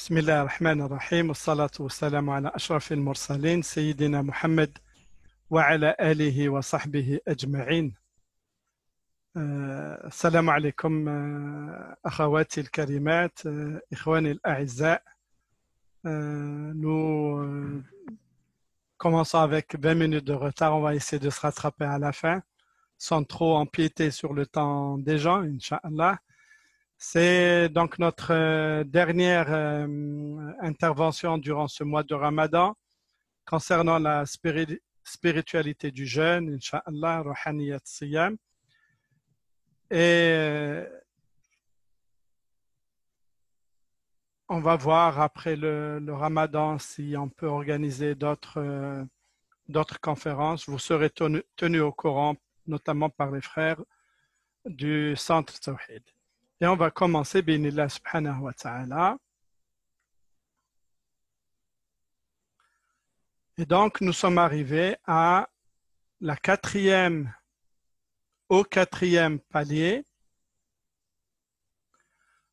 بسم الله الرحمن الرحيم والصلاة والسلام على أشرف المرسلين سيدنا محمد وعلى آله وصحبه أجمعين. السلام عليكم أخواتي الكريمات, إخواني الأعزاء. Nous commençons avec 20 minutes de retard. On va essayer de se rattraper à la fin sans trop empiéter sur le temps des gens, Inch'Allah. C'est donc notre dernière intervention durant ce mois de Ramadan concernant la spiritualité du jeûne, Inch'Allah, Ruhaniyat Siyam. Et on va voir après le Ramadan si on peut organiser d'autres conférences. Vous serez tenus au courant, notamment par les frères du Centre Tawhid. Et on va commencer, Binillah subhanahu wa ta'ala. Et donc, nous sommes arrivés au quatrième palier.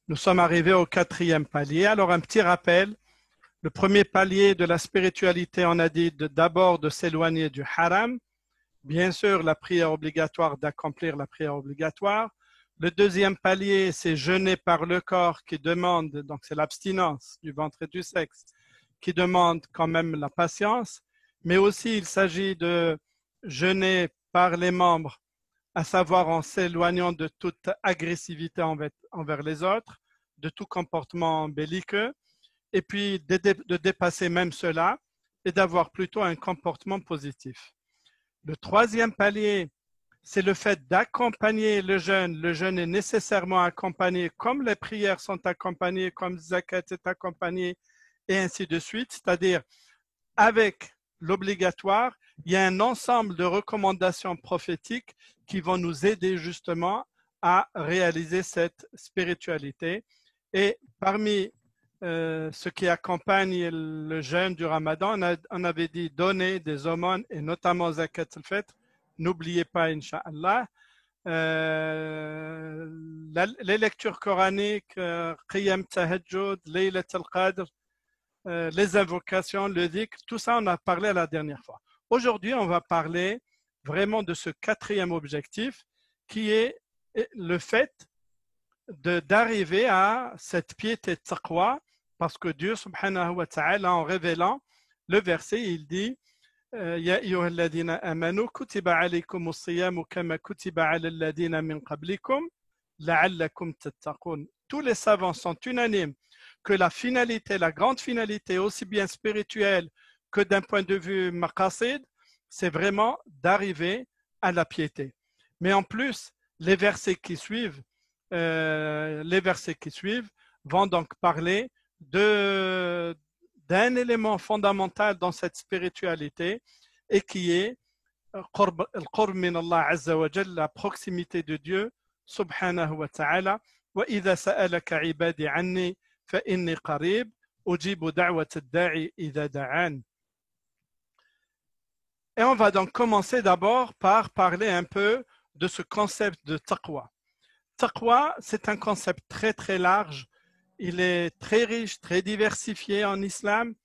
Nous sommes arrivés au quatrième palier. Alors, un petit rappel. Le premier palier de la spiritualité, on a dit d'abord de s'éloigner du haram. Bien sûr, la prière obligatoire, d'accomplir la prière obligatoire. Le deuxième palier, c'est jeûner par le corps qui demande, donc c'est l'abstinence du ventre et du sexe, qui demande quand même la patience. Mais aussi, il s'agit de jeûner par les membres, à savoir en s'éloignant de toute agressivité envers les autres, de tout comportement belliqueux, et puis de dépasser même cela et d'avoir plutôt un comportement positif. Le troisième palier, c'est le fait d'accompagner le jeûne. Le jeûne est nécessairement accompagné comme les prières sont accompagnées, comme zakat est accompagné, et ainsi de suite. C'est-à-dire, avec l'obligatoire, il y a un ensemble de recommandations prophétiques qui vont nous aider justement à réaliser cette spiritualité. Et parmi ce qui accompagne le jeûne du Ramadan, on avait dit donner des aumônes et notamment zakat al-fitr. N'oubliez pas, Inch'Allah, les lectures coraniques, Qiyam Tahajjud, Laylat al-Qadr, les invocations, le dhikr, tout ça on a parlé la dernière fois. Aujourd'hui, on va parler vraiment de ce quatrième objectif qui est le fait d'arriver à cette piété taqwa, parce que Dieu subhanahu wa ta'ala, en révélant le verset, il dit يا أيها الذين آمنوا كتب عليكم الصيام كما كتب على الذين من قبلكم لعلكم تتقون. Tous les savants sont unanimes que la finalité, la grande finalité, aussi bien spirituelle que d'un point de vue maqasid, c'est vraiment d'arriver à la piété. Mais en plus, les versets qui suivent vont donc parler d'un élément fondamental dans cette spiritualité et qui est al-qurb min Allah azza wa jalla, la proximité de Dieu subhanahu wa ta'ala. Wa idha sa'alaka ibadi anni fa inni qarib ujibu da'wat ad-da'i idha da'an. Et on va donc commencer d'abord par parler un peu de ce concept de taqwa. Taqwa, c'est un concept très très large. Il est très riche, très diversifié en islam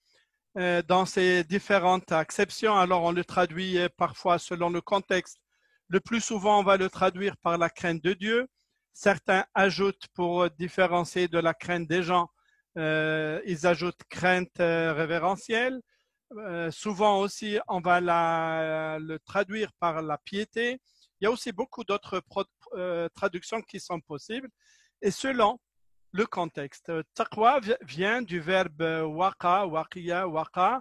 dans ses différentes acceptions. Alors on le traduit parfois selon le contexte. Le plus souvent, on va le traduire par la crainte de Dieu. Certains ajoutent, pour différencier de la crainte des gens, ils ajoutent crainte révérentielle. Souvent aussi, on va le traduire par la piété. Il y a aussi beaucoup d'autres traductions qui sont possibles. Et selon le contexte. Taqwa vient du verbe waqa, waqiya, waqa.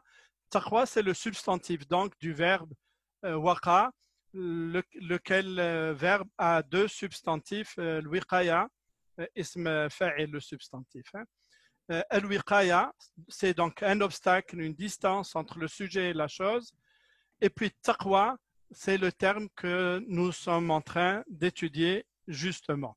Taqwa, c'est le substantif donc du verbe waqa, lequel verbe a deux substantifs, al-wiqaya, ism fa'il, le substantif. Al-wiqaya, c'est donc un obstacle, une distance entre le sujet et la chose. Et puis taqwa, c'est le terme que nous sommes en train d'étudier justement.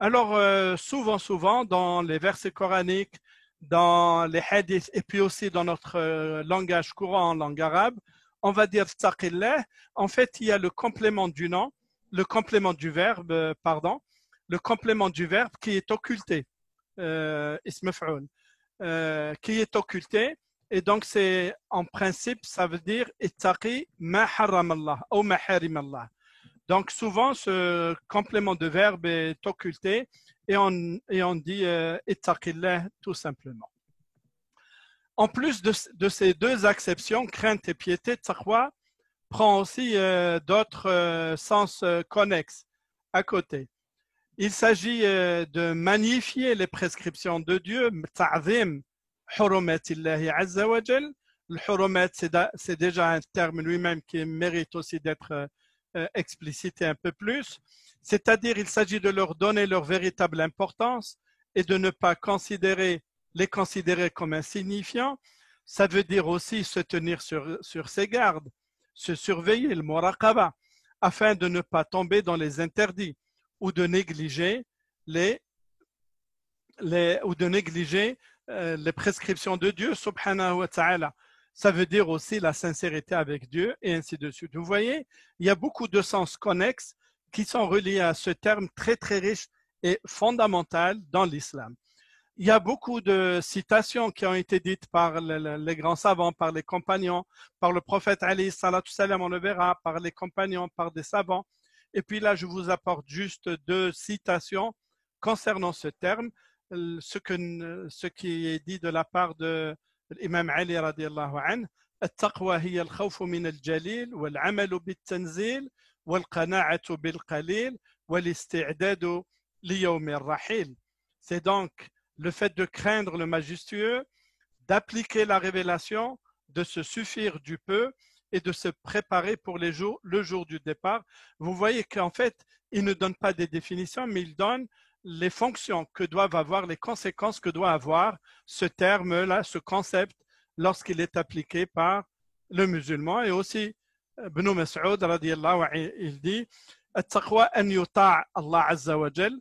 Alors, souvent, dans les versets coraniques, dans les hadiths et puis aussi dans notre langage courant en langue arabe, on va dire taqillah. En fait, il y a le complément du nom, le complément du verbe, le complément du verbe qui est occulté, ism maf'oul. qui est occulté. Et donc, c'est en principe, ça veut dire ittaqi ma haram Allah ou ma harim Allah. Donc, souvent, ce complément de verbe est occulté et on dit ittaqillah tout simplement. En plus de ces deux acceptions, crainte et piété, taqwa prend aussi d'autres sens connexes à côté. Il s'agit de magnifier les prescriptions de Dieu, ta'zim hurumatillahi azza wa jal. Le hurumat, c'est déjà un terme lui-même qui mérite aussi d'être explicité un peu plus. C'est-à-dire, il s'agit de leur donner leur véritable importance et de ne pas les considérer comme insignifiants. Ça veut dire aussi se tenir sur ses gardes, se surveiller, le muraqaba, afin de ne pas tomber dans les interdits ou de négliger les prescriptions de Dieu, subhanahu wa ta'ala. Ça veut dire aussi la sincérité avec Dieu et ainsi de suite. Vous voyez, il y a beaucoup de sens connexes qui sont reliés à ce terme très très riche et fondamental dans l'islam. Il y a beaucoup de citations qui ont été dites par les grands savants, par les compagnons, par le prophète alayhi salatu salam, on le verra, par les compagnons, par des savants. Et puis là, je vous apporte juste deux citations concernant ce terme, ce qui est dit de la part de l'imam Ali radiallahu anhu. التقوى هي الخوف من الجليل والعمل بالتنزيل والقناعة بالقليل والاستعداد ليوم الرحيل. C'est donc le fait de craindre le majestueux, d'appliquer la révélation, de se suffire du peu et de se préparer pour le jour du départ. Vous voyez qu'en fait, il ne donne pas des définitions, mais il donne les fonctions que doivent avoir, les conséquences que doit avoir ce terme-là, ce concept, lorsqu'il est appliqué par le musulman. Et aussi, Ibn Mas'ud, radiallahu anhu, il dit التقوى أن يطاع الله عز وجل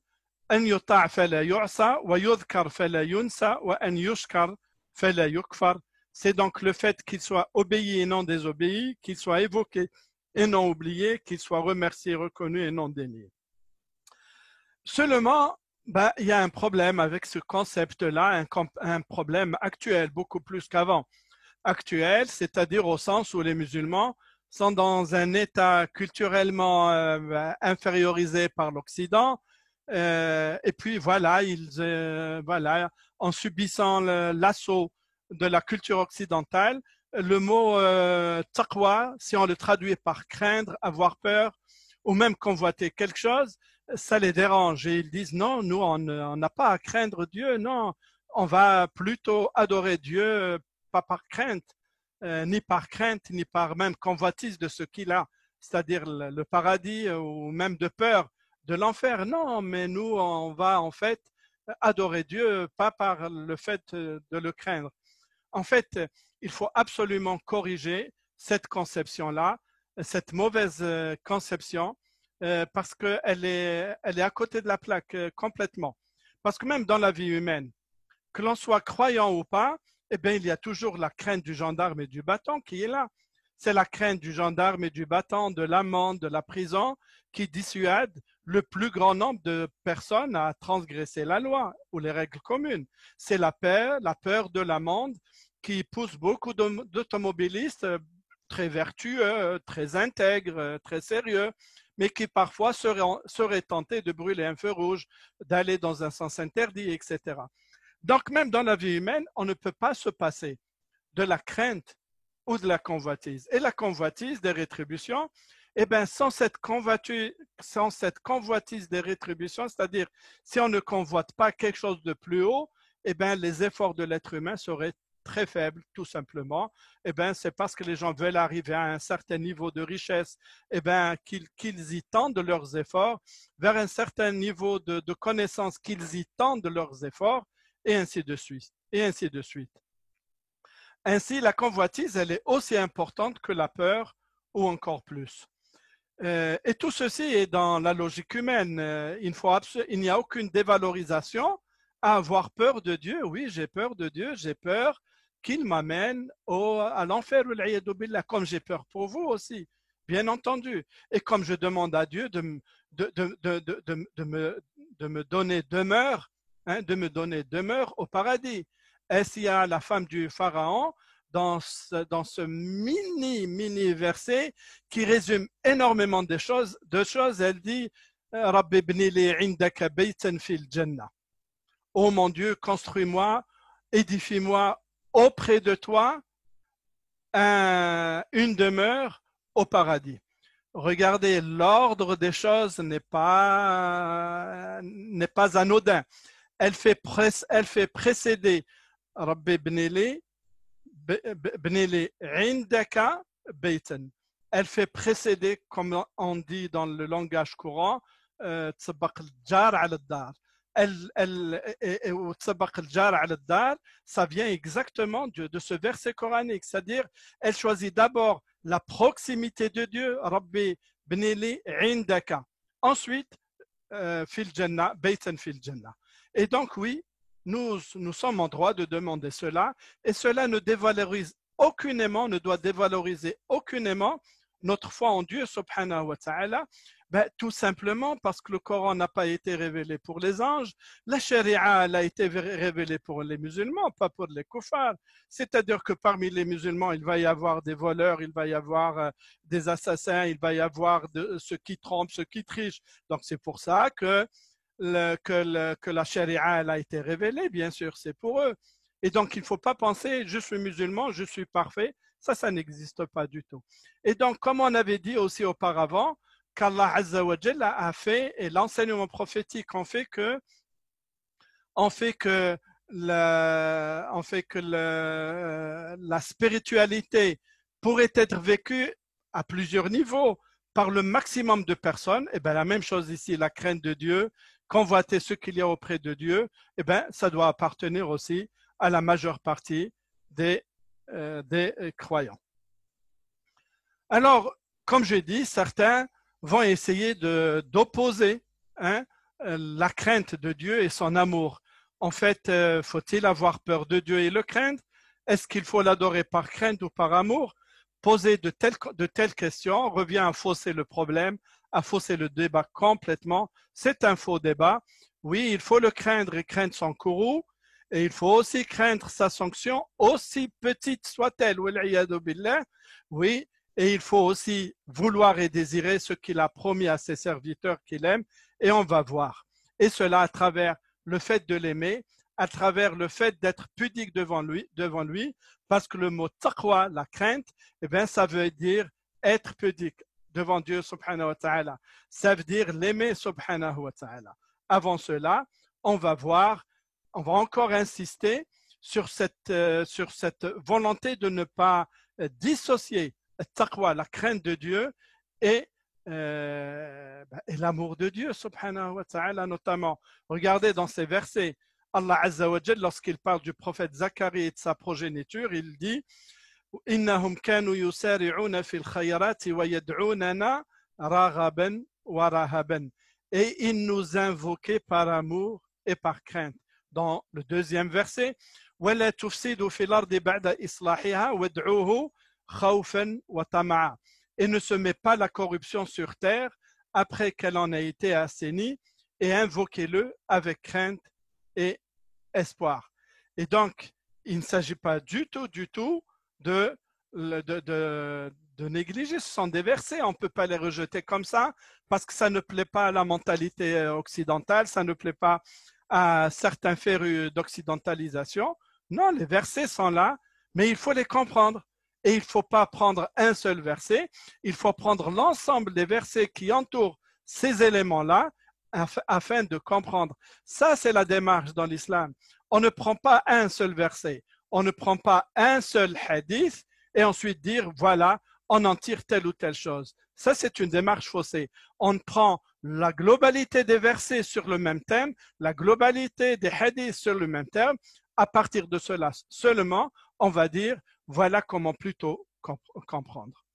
أن يطاع فلا يعصى ويذكر فلا ينسى وأن يشكر فلا يكفر. C'est donc le fait qu'il soit obéi et non désobéi, qu'il soit évoqué et non oublié, qu'il soit remercié, reconnu et non dénié. Seulement, il y a un problème avec ce concept-là, un problème actuel, beaucoup plus qu'avant. Actuel, c'est-à-dire au sens où les musulmans sont dans un état culturellement infériorisé par l'Occident. Et puis voilà, en subissant l'assaut de la culture occidentale, le mot taqwa, si on le traduit par craindre, avoir peur, ou même convoiter quelque chose, ça les dérange. Et ils disent non, nous, on n'a pas à craindre Dieu, non, on va plutôt adorer Dieu, pas par crainte, ni par même convoitise de ce qu'il a, c'est-à-dire le paradis ou même de peur de l'enfer. Non, mais nous, on va en fait adorer Dieu, pas par le fait de le craindre. En fait, il faut absolument corriger cette conception-là, cette mauvaise conception, parce qu'elle est à côté de la plaque complètement. Parce que même dans la vie humaine, que l'on soit croyant ou pas, eh bien, il y a toujours la crainte du gendarme et du bâton qui est là. C'est la crainte du gendarme et du bâton, de l'amende, de la prison, qui dissuade le plus grand nombre de personnes à transgresser la loi ou les règles communes. C'est la peur de l'amende qui pousse beaucoup d'automobilistes très vertueux, très intègres, très sérieux, mais qui parfois seraient tentés de brûler un feu rouge, d'aller dans un sens interdit, etc. Donc, même dans la vie humaine, on ne peut pas se passer de la crainte ou de la convoitise. Et la convoitise des rétributions, eh bien, sans cette convoitise des rétributions, c'est-à-dire si on ne convoite pas quelque chose de plus haut, eh bien, les efforts de l'être humain seraient très faibles, tout simplement. Eh bien, c'est parce que les gens veulent arriver à un certain niveau de richesse, eh bien, qu'ils y tendent leurs efforts, vers un certain niveau de connaissance, qu'ils y tendent leurs efforts, et ainsi de suite. Et ainsi de suite. Ainsi, la convoitise, elle est aussi importante que la peur, ou encore plus. Et tout ceci est dans la logique humaine. Il n'y a aucune dévalorisation à avoir peur de Dieu. Oui, j'ai peur de Dieu, j'ai peur qu'il m'amène à l'enfer, comme j'ai peur pour vous aussi, bien entendu. Et comme je demande à Dieu de me donner demeure, de me donner demeure au paradis. Essia, la femme du pharaon, dans ce mini verset qui résume énormément de choses. Elle dit Rabbi ibni li indaka baytan fil jannah. Oh mon Dieu, construis-moi, édifie-moi auprès de toi une demeure au paradis. Regardez, l'ordre des choses n'est pas anodin. Elle fait précéder Rabbi ibni li indaka baytan. Elle fait précéder, comme on dit dans le langage courant, تصبق الجار على الدار. Ça vient exactement de ce verset coranique, c'est-à-dire elle choisit d'abord la proximité de Dieu, Rabbi bnili indaka. Ensuite, fil jannah, baytan fil jannah. Et donc oui, nous sommes en droit de demander cela, et cela ne doit dévaloriser aucunement notre foi en Dieu, subhanahu wa ta'ala. Tout simplement parce que le Coran n'a pas été révélé pour les anges, la charia a été révélée pour les musulmans, pas pour les kuffars. C'est-à-dire que parmi les musulmans, il va y avoir des voleurs, il va y avoir des assassins, il va y avoir ceux qui trompent, ceux qui trichent. Donc c'est pour ça que la charia a été révélée, bien sûr, c'est pour eux. Et donc il ne faut pas penser, je suis musulman, je suis parfait. Ça n'existe pas du tout. Et donc, comme on avait dit aussi auparavant, qu'Allah Azza wa Jalla a fait, et l'enseignement prophétique en fait que la spiritualité pourrait être vécue à plusieurs niveaux par le maximum de personnes. Et bien la même chose ici, la crainte de Dieu, convoiter ce qu'il y a auprès de Dieu, et bien ça doit appartenir aussi à la majeure partie des croyants. Alors, comme j'ai dit, certains vont essayer d'opposer la crainte de Dieu et son amour. En fait, faut-il avoir peur de Dieu et le craindre? Est-ce qu'il faut l'adorer par crainte ou par amour? Poser de telles questions revient à fausser le problème, à fausser le débat complètement. C'est un faux débat. Oui, il faut le craindre et craindre son courroux, et il faut aussi craindre sa sanction, aussi petite soit-elle. Oui, et il faut aussi vouloir et désirer ce qu'il a promis à ses serviteurs qu'il aime, et on va voir. Et cela à travers le fait de l'aimer, à travers le fait d'être pudique devant lui, parce que le mot taqwa, la crainte, eh bien, ça veut dire être pudique devant Dieu subhanahu wa ta'ala. Ça veut dire l'aimer subhanahu wa ta'ala. Avant cela, on va encore insister sur cette volonté de ne pas dissocier taqwa, la crainte de Dieu, et l'amour de Dieu, subhanahu wa ta'ala, notamment. Regardez dans ces versets, Allah Azza wa Jal, lorsqu'il parle du prophète Zacharie et de sa progéniture, il dit إنهم كانوا يسارعون في الخيرات ويدعوننا رغبا ورهبا. Et ils nous invoquaient par amour et par crainte. Dans le deuxième verset, ولا تفسدوا في الأرض بعد إصلاحها وادعوه خوفا وطمعا. Et ne se met pas la corruption sur terre après qu'elle en a été assainie, et invoquez-le avec crainte et espoir. Et donc, il ne s'agit pas du tout de négliger. Ce sont des versets, on ne peut pas les rejeter comme ça, parce que ça ne plaît pas à la mentalité occidentale, ça ne plaît pas à certains férus d'occidentalisation. Non, les versets sont là, mais il faut les comprendre. Et il ne faut pas prendre un seul verset, il faut prendre l'ensemble des versets qui entourent ces éléments-là afin de comprendre. Ça, c'est la démarche dans l'islam. On ne prend pas un seul verset, on ne prend pas un seul hadith et ensuite dire, voilà, on en tire telle ou telle chose. Ça, c'est une démarche faussée. On prend la globalité des versets sur le même thème, la globalité des hadiths sur le même thème. À partir de cela seulement, on va dire, voilà comment plutôt comprendre.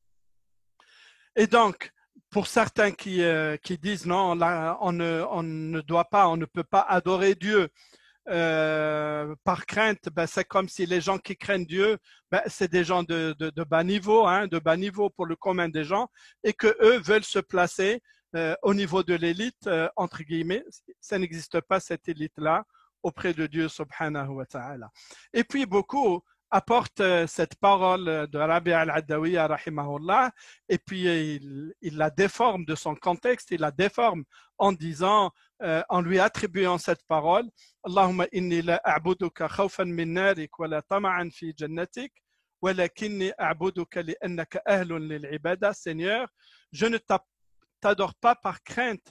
Et donc, pour certains qui disent non, là, on ne doit pas, on ne peut pas adorer Dieu par crainte, c'est comme si les gens qui craignent Dieu, c'est des gens de bas niveau, de bas niveau pour le commun des gens, et que eux veulent se placer au niveau de l'élite, entre guillemets. Ça n'existe pas, cette élite-là. auprès de Dieu subhanahu wa ta'ala. Et puis beaucoup apportent cette parole de Rabi' al-Adawiya rahimahullah et puis il la déforme de son contexte, il la déforme en disant, en lui attribuant cette parole, Allahumma inni la a'buduka khawfan min narik wa la tama'an fi jannatik walakinni a'buduka li'annaka ahlun lil'ibada. Seigneur, je ne t'adore pas par crainte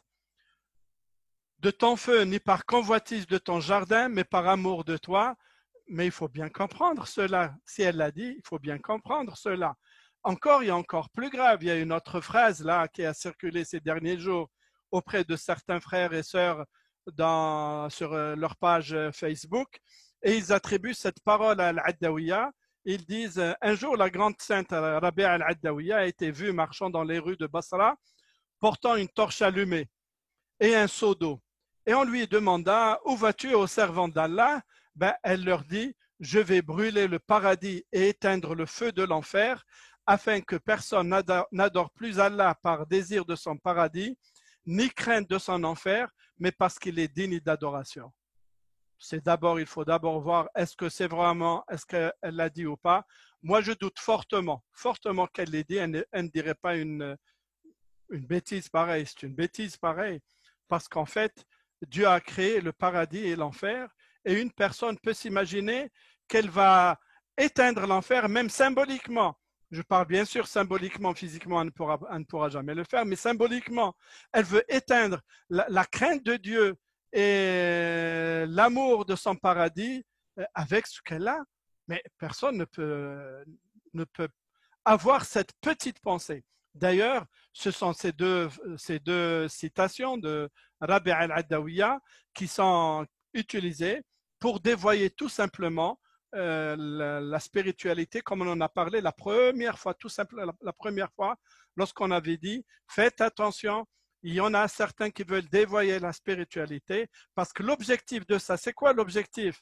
de ton feu ni par convoitise de ton jardin, mais par amour de toi. Mais il faut bien comprendre cela. Si elle l'a dit, il faut bien comprendre cela. Encore, il y a encore plus grave. Il y a une autre phrase là qui a circulé ces derniers jours auprès de certains frères et sœurs sur leur page Facebook. Et ils attribuent cette parole à Al-Adawiya. Ils disent, un jour, la grande sainte Rabi' al-Adawiya a été vue marchant dans les rues de Basra, portant une torche allumée et un seau d'eau. Et on lui demanda, où vas-tu, ô servant d'Allah? Elle leur dit, je vais brûler le paradis et éteindre le feu de l'enfer, afin que personne n'adore plus Allah par désir de son paradis, ni crainte de son enfer, mais parce qu'il est digne d'adoration. Il faut d'abord voir, est-ce que c'est vraiment, est-ce qu'elle l'a dit ou pas. Moi, je doute fortement qu'elle l'ait dit. Elle ne dirait pas une bêtise pareille. C'est une bêtise pareille, parce qu'en fait, Dieu a créé le paradis et l'enfer, et une personne peut s'imaginer qu'elle va éteindre l'enfer, même symboliquement. Je parle bien sûr symboliquement, physiquement, elle ne pourra jamais le faire, mais symboliquement, elle veut éteindre la crainte de Dieu et l'amour de son paradis avec ce qu'elle a. Mais personne ne peut avoir cette petite pensée. D'ailleurs, ce sont ces deux citations de Rabi' al-Adawiya qui sont utilisées pour dévoyer tout simplement la spiritualité, comme on en a parlé la première fois, la première fois, lorsqu'on avait dit, faites attention, il y en a certains qui veulent dévoyer la spiritualité, parce que l'objectif de ça, c'est quoi l'objectif?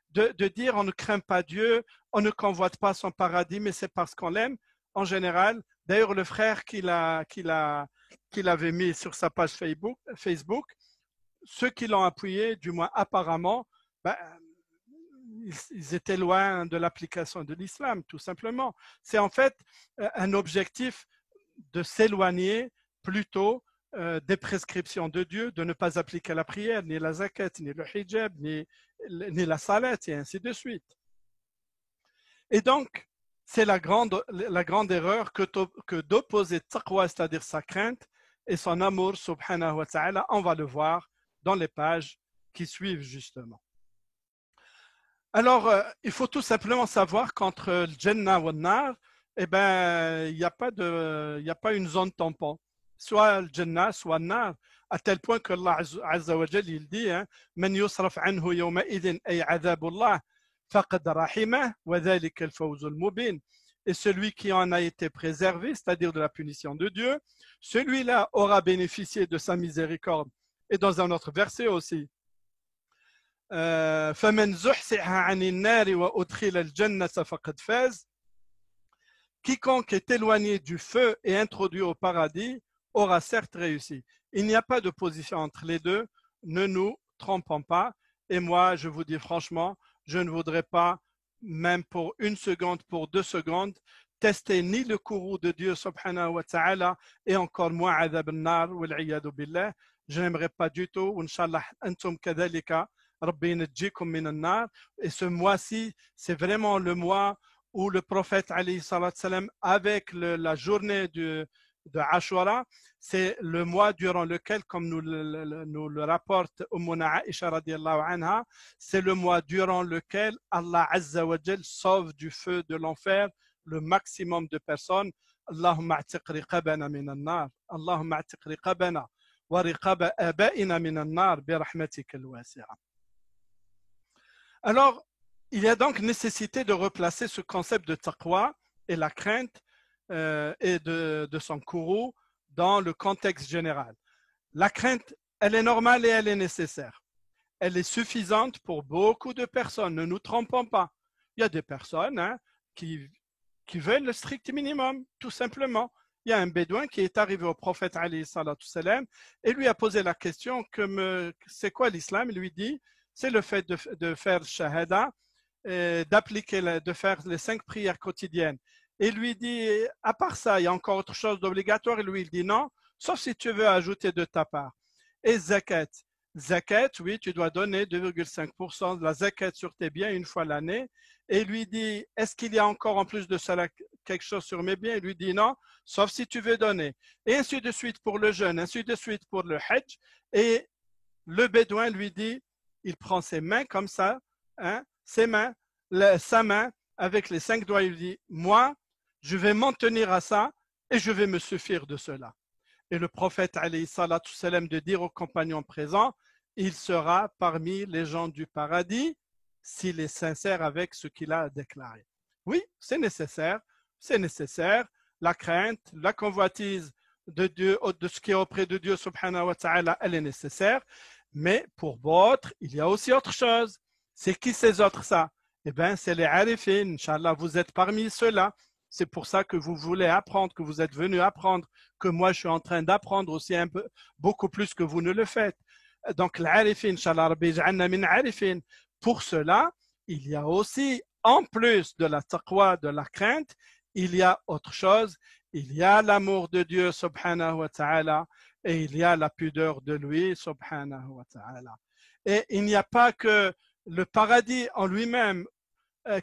De dire on ne craint pas Dieu, on ne convoite pas son paradis, mais c'est parce qu'on l'aime. En général, d'ailleurs, le frère qu'il avait mis sur sa page Facebook, ceux qui l'ont appuyé, du moins apparemment, ils étaient loin de l'application de l'islam, tout simplement. C'est en fait un objectif de s'éloigner plutôt des prescriptions de Dieu, de ne pas appliquer la prière, ni la zakat, ni le hijab, ni la salat, et ainsi de suite. Et donc, c'est la grande erreur que d'opposer taqwa, c'est-à-dire sa crainte, et son amour, subhanahu wa ta'ala. On va le voir dans les pages qui suivent justement. Alors, il faut tout simplement savoir qu'entre le Jannah et le Nar, il n'y a pas une zone tampon. Soit le Jannah, soit le Nar, à tel point que Allah Azza wa Jal, il dit, Man yusraf anhu yawma idin ay adhabullah faqad rahimah wa dhalika al-fawz al-mubin. Et celui qui en a été préservé, c'est-à-dire de la punition de Dieu, celui-là aura bénéficié de sa miséricorde. Et dans un autre verset aussi, فمن زحزح عن النار وأدخل الجنة فقد فاز. Quiconque est éloigné du feu et introduit au paradis aura certes réussi. Il n'y a pas de position entre les deux, ne nous trompons pas. Et moi, je vous dis franchement, je ne voudrais pas, même pour une seconde, pour 2 secondes, tester ni le courroux de Dieu subhanahu wa ta'ala et encore moins adhab al-nar wal iyadu billah. Je n'aimerais pas du tout. Inch'Allah, antum kadhalika. Et ce mois-ci, c'est vraiment le mois où le prophète alayhi salatu salam, avec la journée de Ashura, c'est le mois durant lequel, comme nous le rapporte Ummuna Aisha radiyallahu anha, c'est le mois durant lequel Allah Azza wa Jal sauve du feu de l'enfer le maximum de personnes. Allahumma a'tiq riqabana minan nar. Allahumma a'tiq riqabana wa riqaba abaina minan nar bi rahmatika al-wasi'a. Alors, il y a donc nécessité de replacer ce concept de taqwa et la crainte et de son courroux dans le contexte général. La crainte, elle est normale et elle est nécessaire. Elle est suffisante pour beaucoup de personnes, ne nous trompons pas. Il y a des personnes qui veulent le strict minimum, tout simplement. Il y a un bédouin qui est arrivé au prophète alayhi salatu salam et lui a posé la question c'est quoi l'islam? Il lui dit c'est le fait de faire shahada, d'appliquer, de faire les 5 prières quotidiennes. Et lui dit, à part ça, il y a encore autre chose d'obligatoire. Et lui, il dit non, sauf si tu veux ajouter de ta part. Et zakat. Zakat, oui, tu dois donner 2,5% de la zakat sur tes biens une fois l'année. Et il lui dit, est-ce qu'il y a encore en plus de cela quelque chose sur mes biens? Il lui dit non, sauf si tu veux donner. Et ainsi de suite pour le jeûne, ainsi de suite pour le hajj. Et le bédouin lui dit, il prend ses mains comme ça, hein, ses mains, sa main avec les 5 doigts, il dit, moi, je vais m'en tenir à ça et je vais me suffire de cela. Et le prophète, alayhi salatu salam, de dire aux compagnons présents, il sera parmi les gens du paradis s'il est sincère avec ce qu'il a déclaré. Oui, c'est nécessaire, la crainte, la convoitise de Dieu, de ce qui est auprès de Dieu, subhanahu wa ta'ala, elle est nécessaire, mais pour d'autres, il y a aussi autre chose. C'est qui ces autres ça? Eh bien, c'est les arifin, Inch'Allah, vous êtes parmi ceux-là. C'est pour ça que vous voulez apprendre, que vous êtes venu apprendre, que moi je suis en train d'apprendre aussi un peu, beaucoup plus que vous ne le faites. Donc, l'arifin, Inch'Allah, Rabbi ja'alna min arifin. Pour cela, il y a aussi, en plus de la taqwa, de la crainte, il y a autre chose. Il y a l'amour de Dieu, subhanahu wa ta'ala, et il y a la pudeur de lui, subhanahu wa ta'ala. Et il n'y a pas que le paradis en lui-même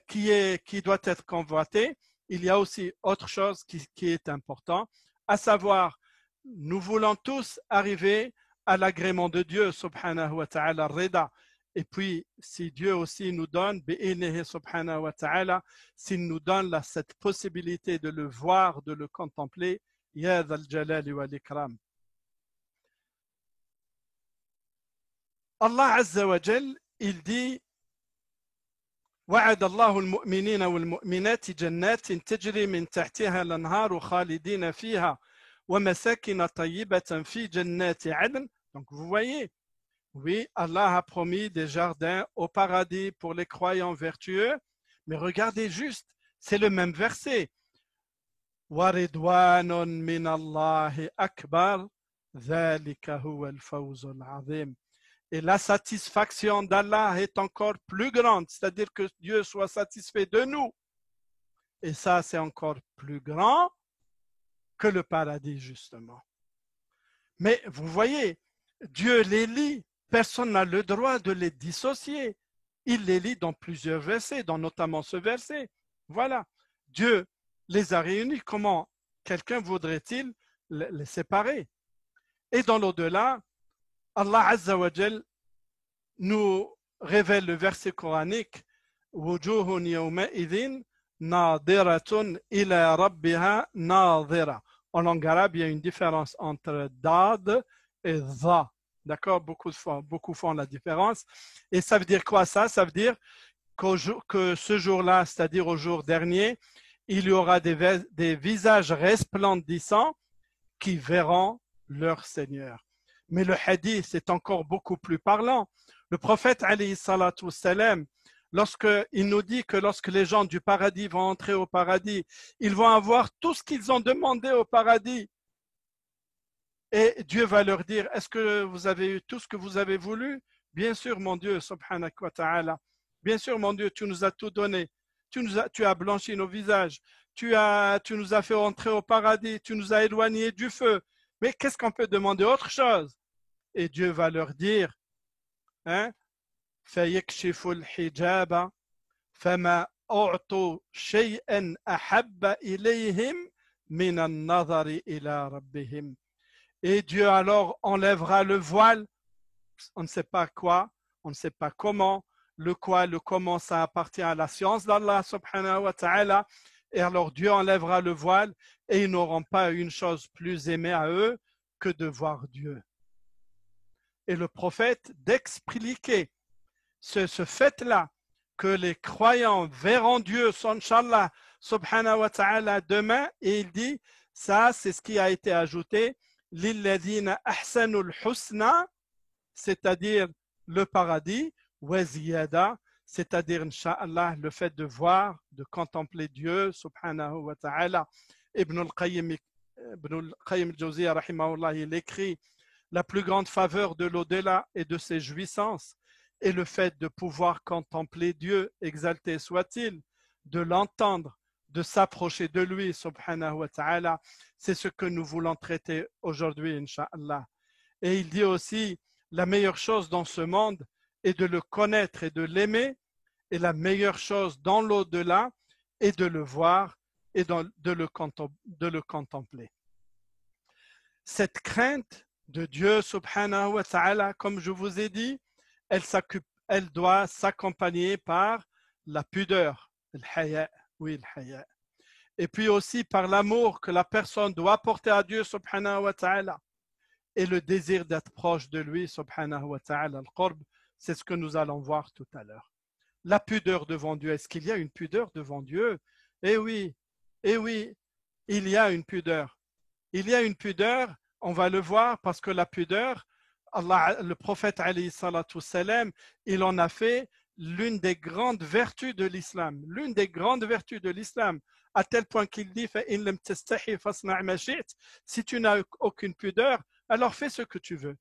qui doit être convoité, il y a aussi autre chose qui est important, à savoir, nous voulons tous arriver à l'agrément de Dieu, subhanahu wa ta'ala, rida. Et puis, si Dieu aussi nous donne, bi'inihi subhanahu wa ta'ala, s'il nous donne cette possibilité de le voir, de le contempler, ya dhal jalali wal ikram. Allah Azza wa Jal, il dit وعد الله المؤمنين والمؤمنات جنات تجري من تحتها الأنهار خالدين فيها ومساكن طيبة في جنات عدن. Donc vous voyez, oui, Allah a promis des jardins au paradis pour les croyants vertueux, mais regardez juste, c'est le même verset. وَرِضْوَانٌ مِّنَ اللَّهِ أَكْبَرُ ذَلِكَ هُوَ الْفَوْزُ الْعَظِيمُ. Et la satisfaction d'Allah est encore plus grande, c'est-à-dire que Dieu soit satisfait de nous. Et ça, c'est encore plus grand que le paradis, justement. Mais vous voyez, Dieu les lit, personne n'a le droit de les dissocier. Il les lit dans plusieurs versets, dans notamment ce verset. Voilà, Dieu les a réunis. Comment quelqu'un voudrait-il les séparer? Et dans l'au-delà, Allah Azza wa Jal nous révèle le verset coranique Wujuhun yawma'idhin nadiratun ila rabbiha nadira. En langue arabe, il y a une différence entre dad et dha. D'accord? Beaucoup font la différence. Et ça veut dire quoi ça? Ça veut dire que ce jour-là, c'est-à-dire au jour dernier, il y aura des visages resplendissants qui verront leur Seigneur. Mais le hadith est encore beaucoup plus parlant. Le prophète, alayhi salatu wassalam, lorsqu'il nous dit que lorsque les gens du paradis vont entrer au paradis, ils vont avoir tout ce qu'ils ont demandé au paradis. Et Dieu va leur dire, est-ce que vous avez eu tout ce que vous avez voulu? Bien sûr, mon Dieu, subhanahu wa ta'ala. Bien sûr, mon Dieu, tu nous as tout donné. Tu as blanchi nos visages. Tu nous as fait entrer au paradis. Tu nous as éloignés du feu. Mais qu'est-ce qu'on peut demander autre chose? Et Dieu va leur dire, hein, فَيَكْشِفُ الْحِجَابَ فَمَا أُعْطُوا شَيْئًا أَحَبَّ إِلَيْهِمْ مِنَ النَّظَرِ إِلَى رَبِّهِمْ. Et Dieu alors enlèvera le voile, on ne sait pas quoi, on ne sait pas comment, le quoi, le comment, ça appartient à la science d'Allah subhanahu wa ta'ala, et alors Dieu enlèvera le voile, et ils n'auront pas une chose plus aimée à eux que de voir Dieu. Et le prophète d'expliquer ce fait-là, que les croyants verront Dieu, Inch'Allah, subhanahu wa ta'ala, demain, et il dit, ça c'est ce qui a été ajouté, لِلَّذِينَ أَحْسَنُوا الْحُسْنَى, c'est-à-dire le paradis, وَزِيَادَةً, c'est-à-dire, Inch'Allah, le fait de voir, de contempler Dieu, subhanahu wa ta'ala. Ibn al-Qayyim al-Jawziyya, rahimahullah, il écrit, la plus grande faveur de l'au-delà et de ses jouissances et le fait de pouvoir contempler Dieu, exalté soit-il, de l'entendre, de s'approcher de lui, subhanahu wa ta'ala, c'est ce que nous voulons traiter aujourd'hui, incha'Allah. Et il dit aussi, la meilleure chose dans ce monde est de le connaître et de l'aimer, et la meilleure chose dans l'au-delà est de le voir et de le contempler. Cette crainte de Dieu, subhanahu wa ta'ala, comme je vous ai dit, elle doit s'accompagner par la pudeur, le haya, oui, le haya. Et puis aussi par l'amour que la personne doit porter à Dieu, subhanahu wa ta'ala, et le désir d'être proche de lui, subhanahu wa ta'ala, al-qurb, c'est ce que nous allons voir tout à l'heure. La pudeur devant Dieu, est-ce qu'il y a une pudeur devant Dieu? Eh oui, il y a une pudeur. Il y a une pudeur, on va le voir, parce que la pudeur, Allah, le prophète alayhi salatu salam, il en a fait l'une des grandes vertus de l'islam, l'une des grandes vertus de l'islam, à tel point qu'il dit si tu n'as aucune pudeur, alors fais ce que tu veux.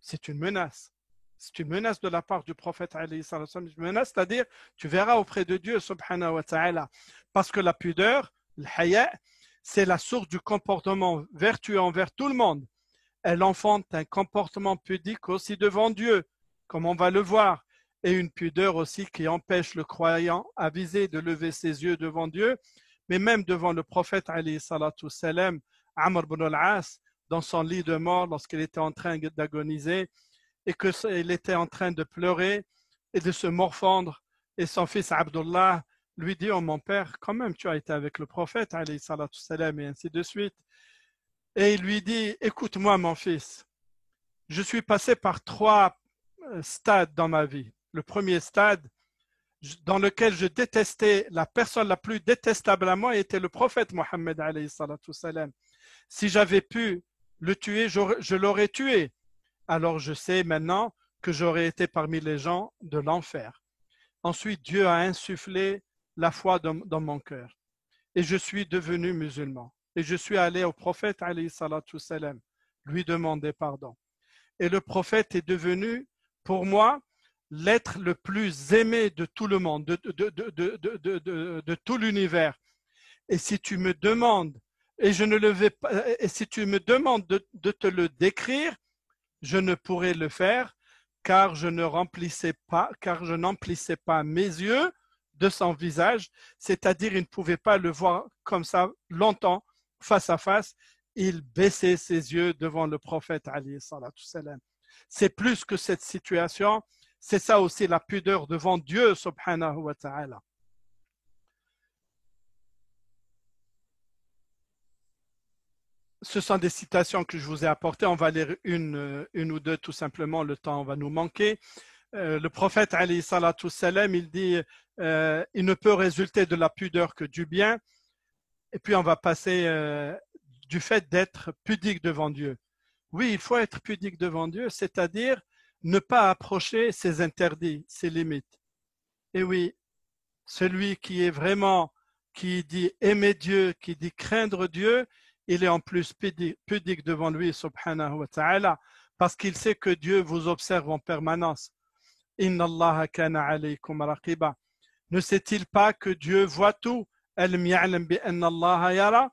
C'est une menace. C'est une menace de la part du prophète alayhi salatu salam, une menace, c'est-à-dire tu verras auprès de Dieu subhanahu wa ta'ala, parce que la pudeur, le haya, c'est la source du comportement vertueux envers tout le monde. Elle enfante un comportement pudique aussi devant Dieu, comme on va le voir, et une pudeur aussi qui empêche le croyant avisé de lever ses yeux devant Dieu, mais même devant le prophète alayhi salatu salam, Amr ibn al-As, dans son lit de mort, lorsqu'il était en train d'agoniser, et qu'il était en train de pleurer et de se morfondre, et son fils Abdullah lui dit, oh mon père, quand même tu as été avec le prophète, alayhi salatu salam, et ainsi de suite. Et il lui dit, écoute-moi mon fils, je suis passé par 3 stades dans ma vie. Le premier stade, dans lequel je détestais, la personne la plus détestable à moi était le prophète Mohammed, alayhi salatu salam. Si j'avais pu le tuer, je l'aurais tué. Alors je sais maintenant que j'aurais été parmi les gens de l'enfer. Ensuite, Dieu a insufflé la foi dans mon cœur. Et je suis devenu musulman. Et je suis allé au prophète, alayhi salatu salam, lui demander pardon. Et le prophète est devenu, pour moi, l'être le plus aimé de tout le monde, de tout l'univers. Et si tu me demandes, et si tu me demandes de te le décrire, je ne pourrais le faire car je n'emplissais pas mes yeux de son visage, c'est-à-dire il ne pouvait pas le voir comme ça longtemps, face à face. Il baissait ses yeux devant le prophète alayhi salatu salam. C'est plus que cette situation, c'est ça aussi la pudeur devant Dieu subhanahu wa ta'ala. Ce sont des citations que je vous ai apportées. On va lire une ou deux tout simplement, le temps va nous manquer. Le prophète alayhi salatu salam, il dit il ne peut résulter de la pudeur que du bien. Et puis on va passer du fait d'être pudique devant Dieu. Oui, il faut être pudique devant Dieu, c'est-à-dire ne pas approcher ses interdits, ses limites. Et oui, celui qui est vraiment, qui dit aimer Dieu, qui dit craindre Dieu, il est en plus pudique devant lui, subhanahu wa ta'ala, parce qu'il sait que Dieu vous observe en permanence. Inna Allaha kana alaykum raqiba. Ne sait-il pas que Dieu voit tout? Alam ya'lam bi anna Allaha yara.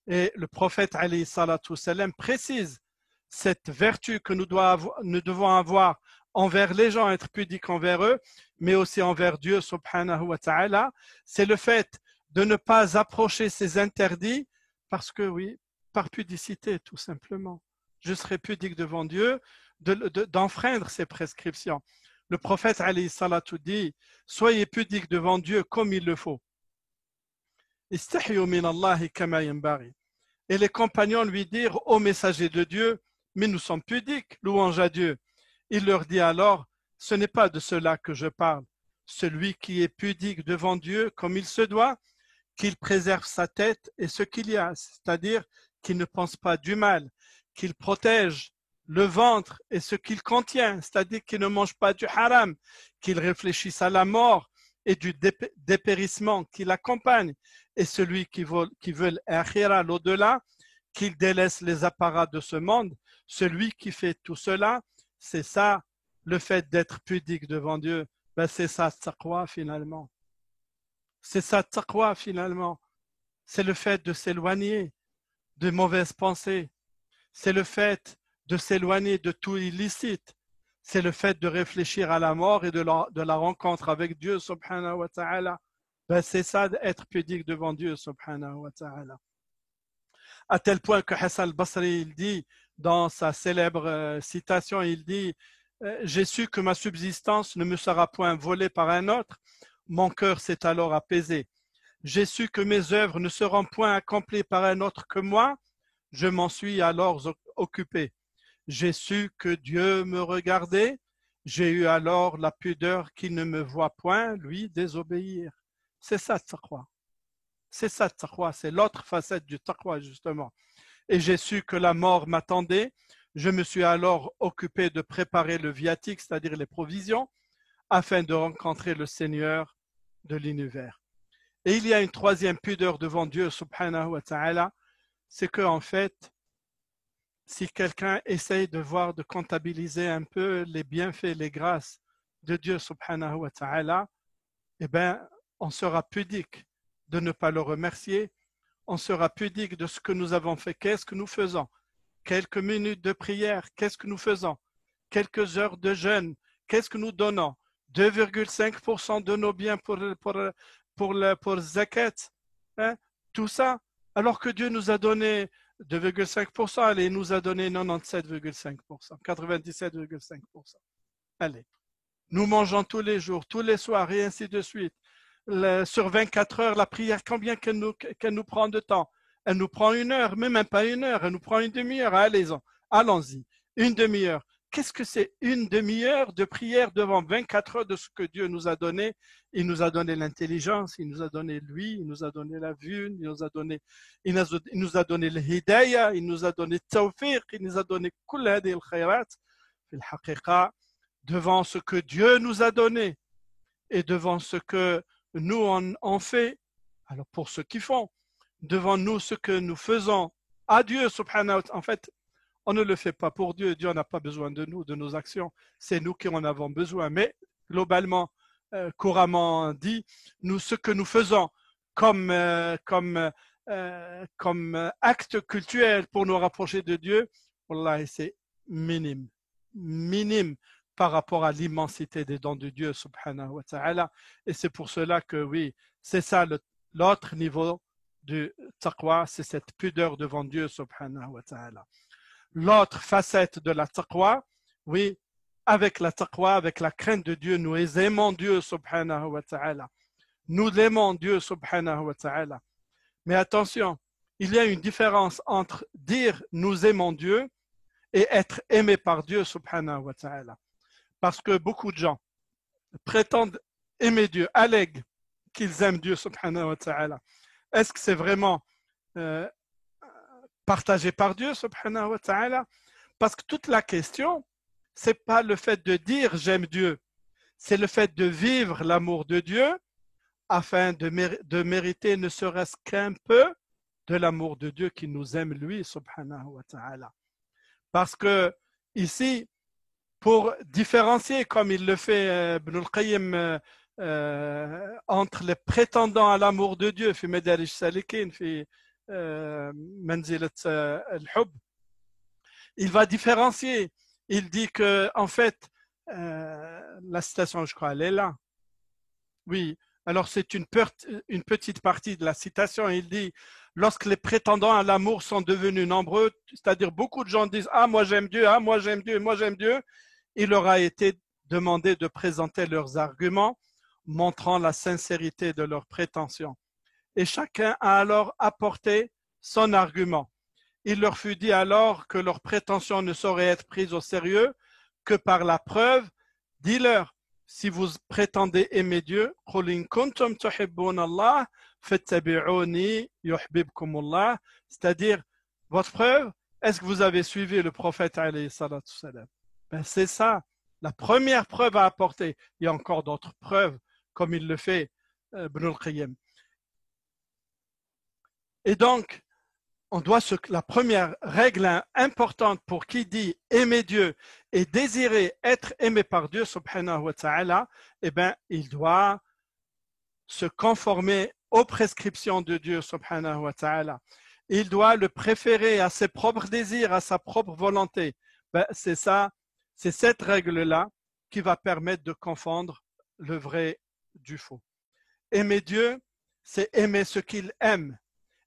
Et le prophète alayhi salatu salam précise cette vertu que nous devons avoir envers les gens, être pudiques envers eux, mais aussi envers Dieu subhanahu wa ta'ala, c'est le fait de ne pas approcher ces interdits parce que oui, par pudicité tout simplement. Je serai pudique devant Dieu d'enfreindre ses prescriptions. Le prophète alayhi salatu dit, soyez pudiques devant Dieu comme il le faut. Istahyu min Allahi kama yanbaghi. Et les compagnons lui dirent, ô messager de Dieu, mais nous sommes pudiques, louange à Dieu. Il leur dit alors, ce n'est pas de cela que je parle. Celui qui est pudique devant Dieu comme il se doit, qu'il préserve sa tête et ce qu'il y a, c'est-à-dire qu'il ne pense pas du mal, qu'il protège le ventre et ce qu'il contient, c'est-à-dire qu'il ne mange pas du haram, qu'il réfléchisse à la mort et du dépérissement qui l'accompagne, et celui qui veut l'akhira, l'au-delà, qu'il délaisse les apparats de ce monde. Celui qui fait tout cela, c'est ça le fait d'être pudique devant Dieu, ben c'est ça taqwa finalement. C'est ça taqwa finalement. C'est le fait de s'éloigner de mauvaises pensées. C'est le fait de s'éloigner de tout illicite. C'est le fait de réfléchir à la mort et de la rencontre avec Dieu subhanahu wa ta'ala. Ben c'est ça d'être pudique devant Dieu subhanahu wa ta'ala. À tel point que Hassan al-Basri il dit dans sa célèbre citation, il dit j'ai su que ma subsistance ne me sera point volée par un autre, mon cœur s'est alors apaisé. J'ai su que mes œuvres ne seront point accomplies par un autre que moi, je m'en suis alors occupé. J'ai su que Dieu me regardait, j'ai eu alors la pudeur qu'il ne me voit point, lui, désobéir. C'est ça, taqwa. C'est ça, taqwa. C'est l'autre facette du taqwa, justement. Et j'ai su que la mort m'attendait. Je me suis alors occupé de préparer le viatique, c'est-à-dire les provisions, afin de rencontrer le Seigneur de l'univers. Et il y a une troisième pudeur devant Dieu, subhanahu wa ta'ala, c'est qu'en fait, si quelqu'un essaye de voir, de comptabiliser un peu les bienfaits, les grâces de Dieu, subhanahu wa ta'ala, eh bien, on sera pudique de ne pas le remercier, on sera pudique de ce que nous avons fait. Qu'est-ce que nous faisons? Quelques minutes de prière, qu'est-ce que nous faisons? Quelques heures de jeûne, qu'est-ce que nous donnons? 2,5% de nos biens pour zakat, hein? Tout ça, alors que Dieu nous a donné 2,5%, allez, il nous a donné 97,5%, 97,5%. Allez, nous mangeons tous les jours, tous les soirs, et ainsi de suite. Sur 24 heures, la prière, combien qu'elle nous prend de temps? Elle nous prend 1 heure, mais même pas 1 heure, elle nous prend une demi-heure. Allons-y, une demi-heure. Qu'est-ce que c'est une demi-heure de prière devant 24 heures de ce que Dieu nous a donné? Il nous a donné l'intelligence, il nous a donné lui, il nous a donné la vue, il nous a donné le hidayah, il nous a donné le tawfiq, il nous a donné kull hadi al-khayrat. Fil haqiqa, devant ce que Dieu nous a donné et devant ce que nous on fait, alors pour ceux qui font, devant nous ce que nous faisons à Dieu, subhanahu wa ta'ala, en fait, on ne le fait pas pour Dieu. Dieu n'a pas besoin de nous, de nos actions. C'est nous qui en avons besoin. Mais globalement, couramment dit, nous, ce que nous faisons comme acte cultuel pour nous rapprocher de Dieu, wallahi, c'est minime. Minime par rapport à l'immensité des dons de Dieu, subhanahu wa ta'ala. Et c'est pour cela que oui, c'est ça l'autre niveau du taqwa, c'est cette pudeur devant Dieu, subhanahu wa ta'ala. L'autre facette de la taqwa, oui, avec la taqwa, avec la crainte de Dieu, nous aimons Dieu, subhanahu wa ta'ala. Nous aimons Dieu, subhanahu wa ta'ala. Mais attention, il y a une différence entre dire nous aimons Dieu et être aimé par Dieu, subhanahu wa ta'ala. Parce que beaucoup de gens prétendent aimer Dieu, allèguent qu'ils aiment Dieu, subhanahu wa ta'ala. Est-ce que c'est vraiment partagé par Dieu, subhanahu wa ta'ala? Parce que toute la question, c'est pas le fait de dire j'aime Dieu, c'est le fait de vivre l'amour de Dieu afin de mériter ne serait-ce qu'un peu de l'amour de Dieu qui nous aime lui, subhanahu wa ta'ala. Parce que ici, pour différencier, comme il le fait Ibn al-Qayyim, entre les prétendants à l'amour de Dieu, في مدارج سالكين في منزلة الحب, il va différencier. Il dit que, en fait, la citation, je crois, elle est là. Oui, alors c'est une petite partie de la citation. Il dit, lorsque les prétendants à l'amour sont devenus nombreux, c'est-à-dire beaucoup de gens disent « Ah, moi j'aime Dieu, ah, moi j'aime Dieu, moi j'aime Dieu », il leur a été demandé de présenter leurs arguments, montrant la sincérité de leurs prétentions. Et chacun a alors apporté son argument. Il leur fut dit alors que leurs prétentions ne sauraient être prises au sérieux que par la preuve. Dis-leur, si vous prétendez aimer Dieu, c'est-à-dire, votre preuve, est-ce que vous avez suivi le prophète alayhi salatu salam? Ben, c'est ça, la première preuve à apporter. Il y a encore d'autres preuves, comme il le fait Ibn al-Qayyim. Et donc, la première règle importante pour qui dit aimer Dieu et désirer être aimé par Dieu, subhanahu wa ta'ala, eh bien, il doit se conformer aux prescriptions de Dieu, subhanahu wa ta'ala. Il doit le préférer à ses propres désirs, à sa propre volonté. Ben, c'est cette règle-là qui va permettre de confondre le vrai du faux. Aimer Dieu, c'est aimer ce qu'il aime,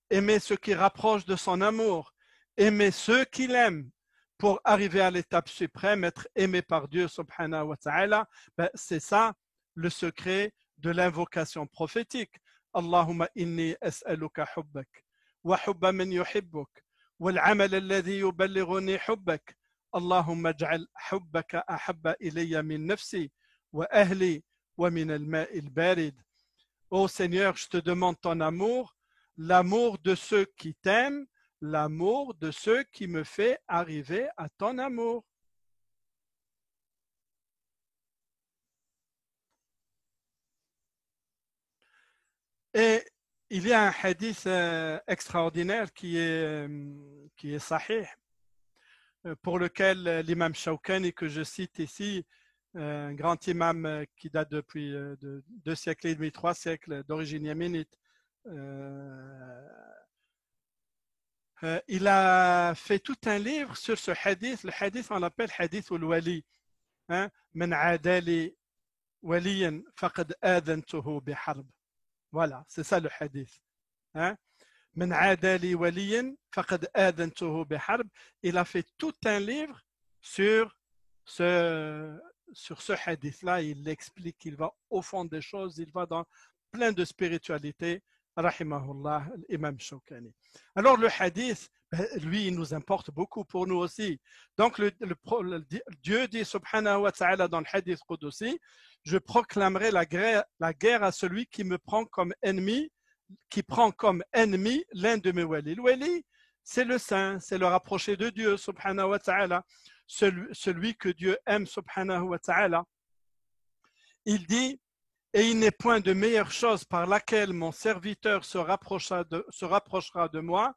aimer ce qui rapproche de son amour, aimer ceux qu'il aime pour arriver à l'étape suprême, être aimé par Dieu, subhanahu wa ta'ala. Ben, c'est ça le secret de l'invocation prophétique. Allahumma inni as'aluka hubbak wa hubba man yuhibbuk wal amal alladhi yuballighuni hubbak. Allahumma ij'al hubbaka ahabba ilayya min nafsi wa ahli wa min al-ma'i al-barid. Ô Seigneur, je te demande ton amour, l'amour de ceux qui t'aiment, l'amour de ceux qui me fait arriver à ton amour. Et il y a un hadith extraordinaire qui est sahih, pour lequel l'imam Shawkani, que je cite ici, un grand imam qui date depuis 2 siècles et demi, 3 siècles, d'origine yéménite, il a fait tout un livre sur ce hadith. Le hadith, on l'appelle hadith al-wali. من عادى لي وليا فقد آذنته بحرب. Voilà, c'est ça le hadith. من عادى لي وليا فقد آذنته بحرب. Il a fait tout un livre sur ce hadith-là. Il explique, il va au fond des choses, il va dans plein de spiritualité. Rahimahullah, l'imam Shawkani. Alors le hadith, lui, il nous importe beaucoup pour nous aussi. Donc Dieu dit subhanahu wa ta'ala dans le hadith Qudusi, je proclamerai la guerre à celui qui me prend comme ennemi, qui prend comme ennemi l'un de mes wali. Le wali, c'est le saint, c'est le rapproché de Dieu subhanahu wa ta'ala, celui que Dieu aime subhanahu wa ta'ala. Il dit, et il n'est point de meilleure chose par laquelle mon serviteur se rapprochera de moi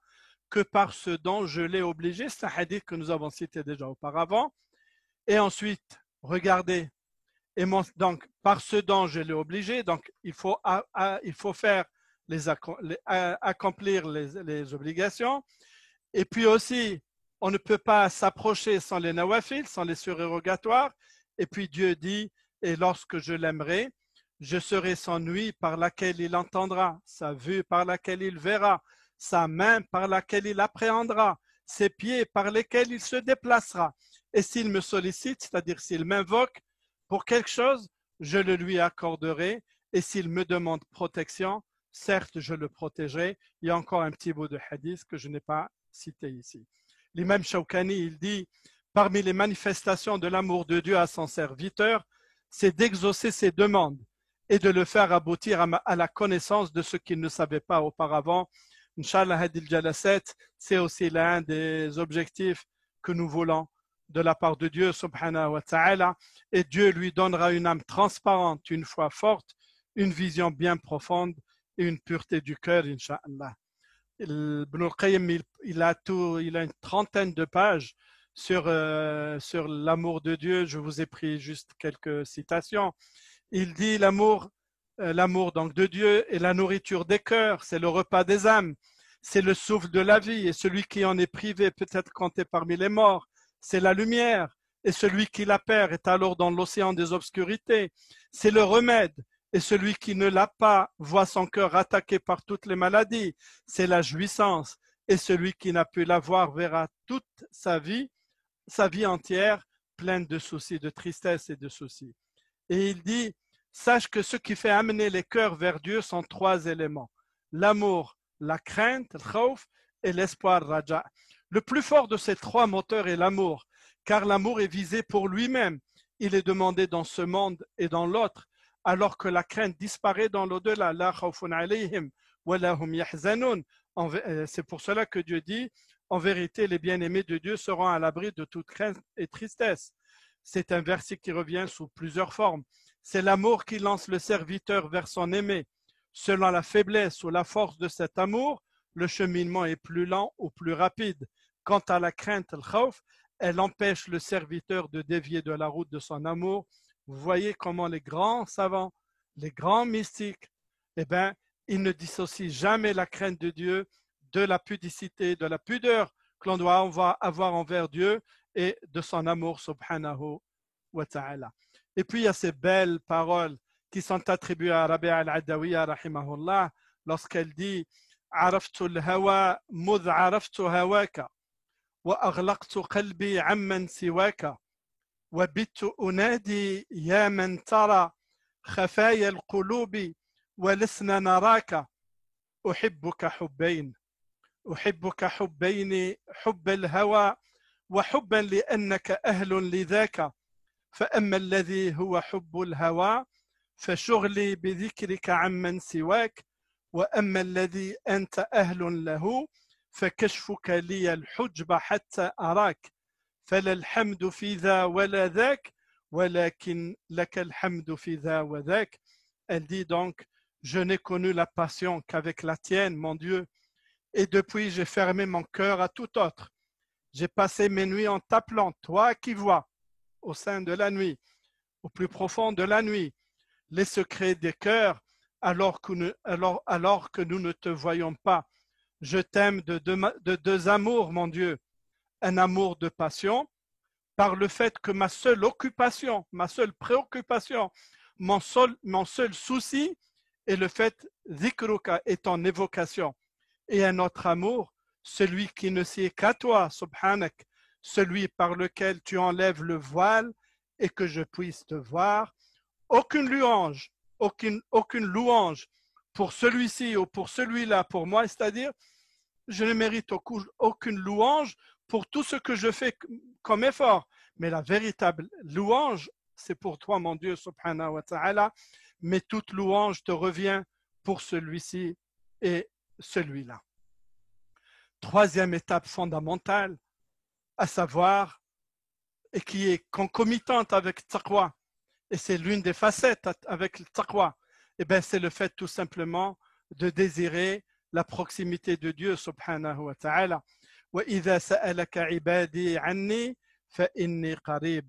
que par ce dont je l'ai obligé. C'est un hadith que nous avons cité déjà auparavant. Et ensuite, regardez, donc par ce dont je l'ai obligé, donc il faut faire accomplir les obligations. Et puis aussi, on ne peut pas s'approcher sans les nawafil, sans les surérogatoires. Et puis Dieu dit, et lorsque je l'aimerai, je serai son ouïe par laquelle il entendra, sa vue par laquelle il verra, sa main par laquelle il appréhendra, ses pieds par lesquels il se déplacera. Et s'il me sollicite, c'est-à-dire s'il m'invoque pour quelque chose, je le lui accorderai. Et s'il me demande protection, certes, je le protégerai. Il y a encore un petit bout de hadith que je n'ai pas cité ici. L'imam Shawkani, il dit, parmi les manifestations de l'amour de Dieu à son serviteur, c'est d'exaucer ses demandes et de le faire aboutir à la connaissance de ce qu'il ne savait pas auparavant. Inch'Allah, Hadil Jalasset, c'est aussi l'un des objectifs que nous voulons de la part de Dieu, subhanahu wa ta'ala, et Dieu lui donnera une âme transparente, une foi forte, une vision bien profonde et une pureté du cœur, Inch'Allah. Ibn al-Qayyim, il a une trentaine de pages sur l'amour de Dieu. Je vous ai pris juste quelques citations. Il dit l'amour donc de Dieu est la nourriture des cœurs, c'est le repas des âmes, c'est le souffle de la vie, et celui qui en est privé peut être compté parmi les morts, c'est la lumière, et celui qui la perd est alors dans l'océan des obscurités, c'est le remède, et celui qui ne l'a pas voit son cœur attaqué par toutes les maladies, c'est la jouissance, et celui qui n'a pu l'avoir verra toute sa vie entière pleine de soucis, de tristesse et de soucis. Et il dit, sache que ce qui fait amener les cœurs vers Dieu sont 3 éléments. L'amour, la crainte, le khawf, et l'espoir, raja. Le plus fort de ces 3 moteurs est l'amour, car l'amour est visé pour lui-même. Il est demandé dans ce monde et dans l'autre, alors que la crainte disparaît dans l'au-delà. La khawfun alayhim wa la hum yahzanun. C'est pour cela que Dieu dit, en vérité, les bien-aimés de Dieu seront à l'abri de toute crainte et tristesse. C'est un verset qui revient sous plusieurs formes. C'est l'amour qui lance le serviteur vers son aimé. Selon la faiblesse ou la force de cet amour, le cheminement est plus lent ou plus rapide. Quant à la crainte, le khawf, elle empêche le serviteur de dévier de la route de son amour. Vous voyez comment les grands savants, les grands mystiques, eh bien, ils ne dissocient jamais la crainte de Dieu de la pudicité, de la pudeur que l'on doit avoir envers Dieu et de son amour subhanahu wa ta'ala. Et puis il y a ces belles paroles qui sont attribuées à Rabi'a al-Adawiya rahimahullah lorsqu'elle dit عرفت الهوى مذ عرفت هواك وأغلقت قلبي عمن سواك وبت أنادي يا من ترى خفايا القلوب ولسنا نراك أحبك حبين أحبك حبين حب الهوى وحبا لأنك أهل لذاك فأما الذي هو حب الهوى فشغلي بذكرك عمن سواك وأما الذي أنت أهل له فكشفك لي الحجب حتى أراك فلا الحمد في ذا ولا ذاك ولكن لك الحمد في ذا وذاك. Elle dit donc, je n'ai connu la passion qu'avec la tienne, mon Dieu, et depuis j'ai fermé mon cœur à tout autre. J'ai passé mes nuits en t'appelant, toi qui vois, au sein de la nuit, au plus profond de la nuit, les secrets des cœurs, alors que nous ne te voyons pas. Je t'aime de deux amours, mon Dieu. Un amour de passion, par le fait que ma seule occupation, ma seule préoccupation, mon seul souci est le fait, zikruka est en évocation. Et un autre amour, celui qui ne sied qu'à toi, subhanak, celui par lequel tu enlèves le voile et que je puisse te voir. Aucune louange, aucune louange pour celui-ci ou pour celui-là, pour moi, c'est-à-dire, je ne mérite aucune louange pour tout ce que je fais comme effort. Mais la véritable louange, c'est pour toi, mon Dieu, subhanahu wa ta'ala, mais toute louange te revient pour celui-ci et celui-là. Troisième étape fondamentale, à savoir, et qui est concomitante avec taqwa, et c'est l'une des facettes avec le taqwa, et bien c'est le fait tout simplement de désirer la proximité de Dieu subhanahu wa ta'ala. وَإِذَا سَأَلَكَ عِبَادِي عَنِّي فَإِنِّي قَرِيبٌ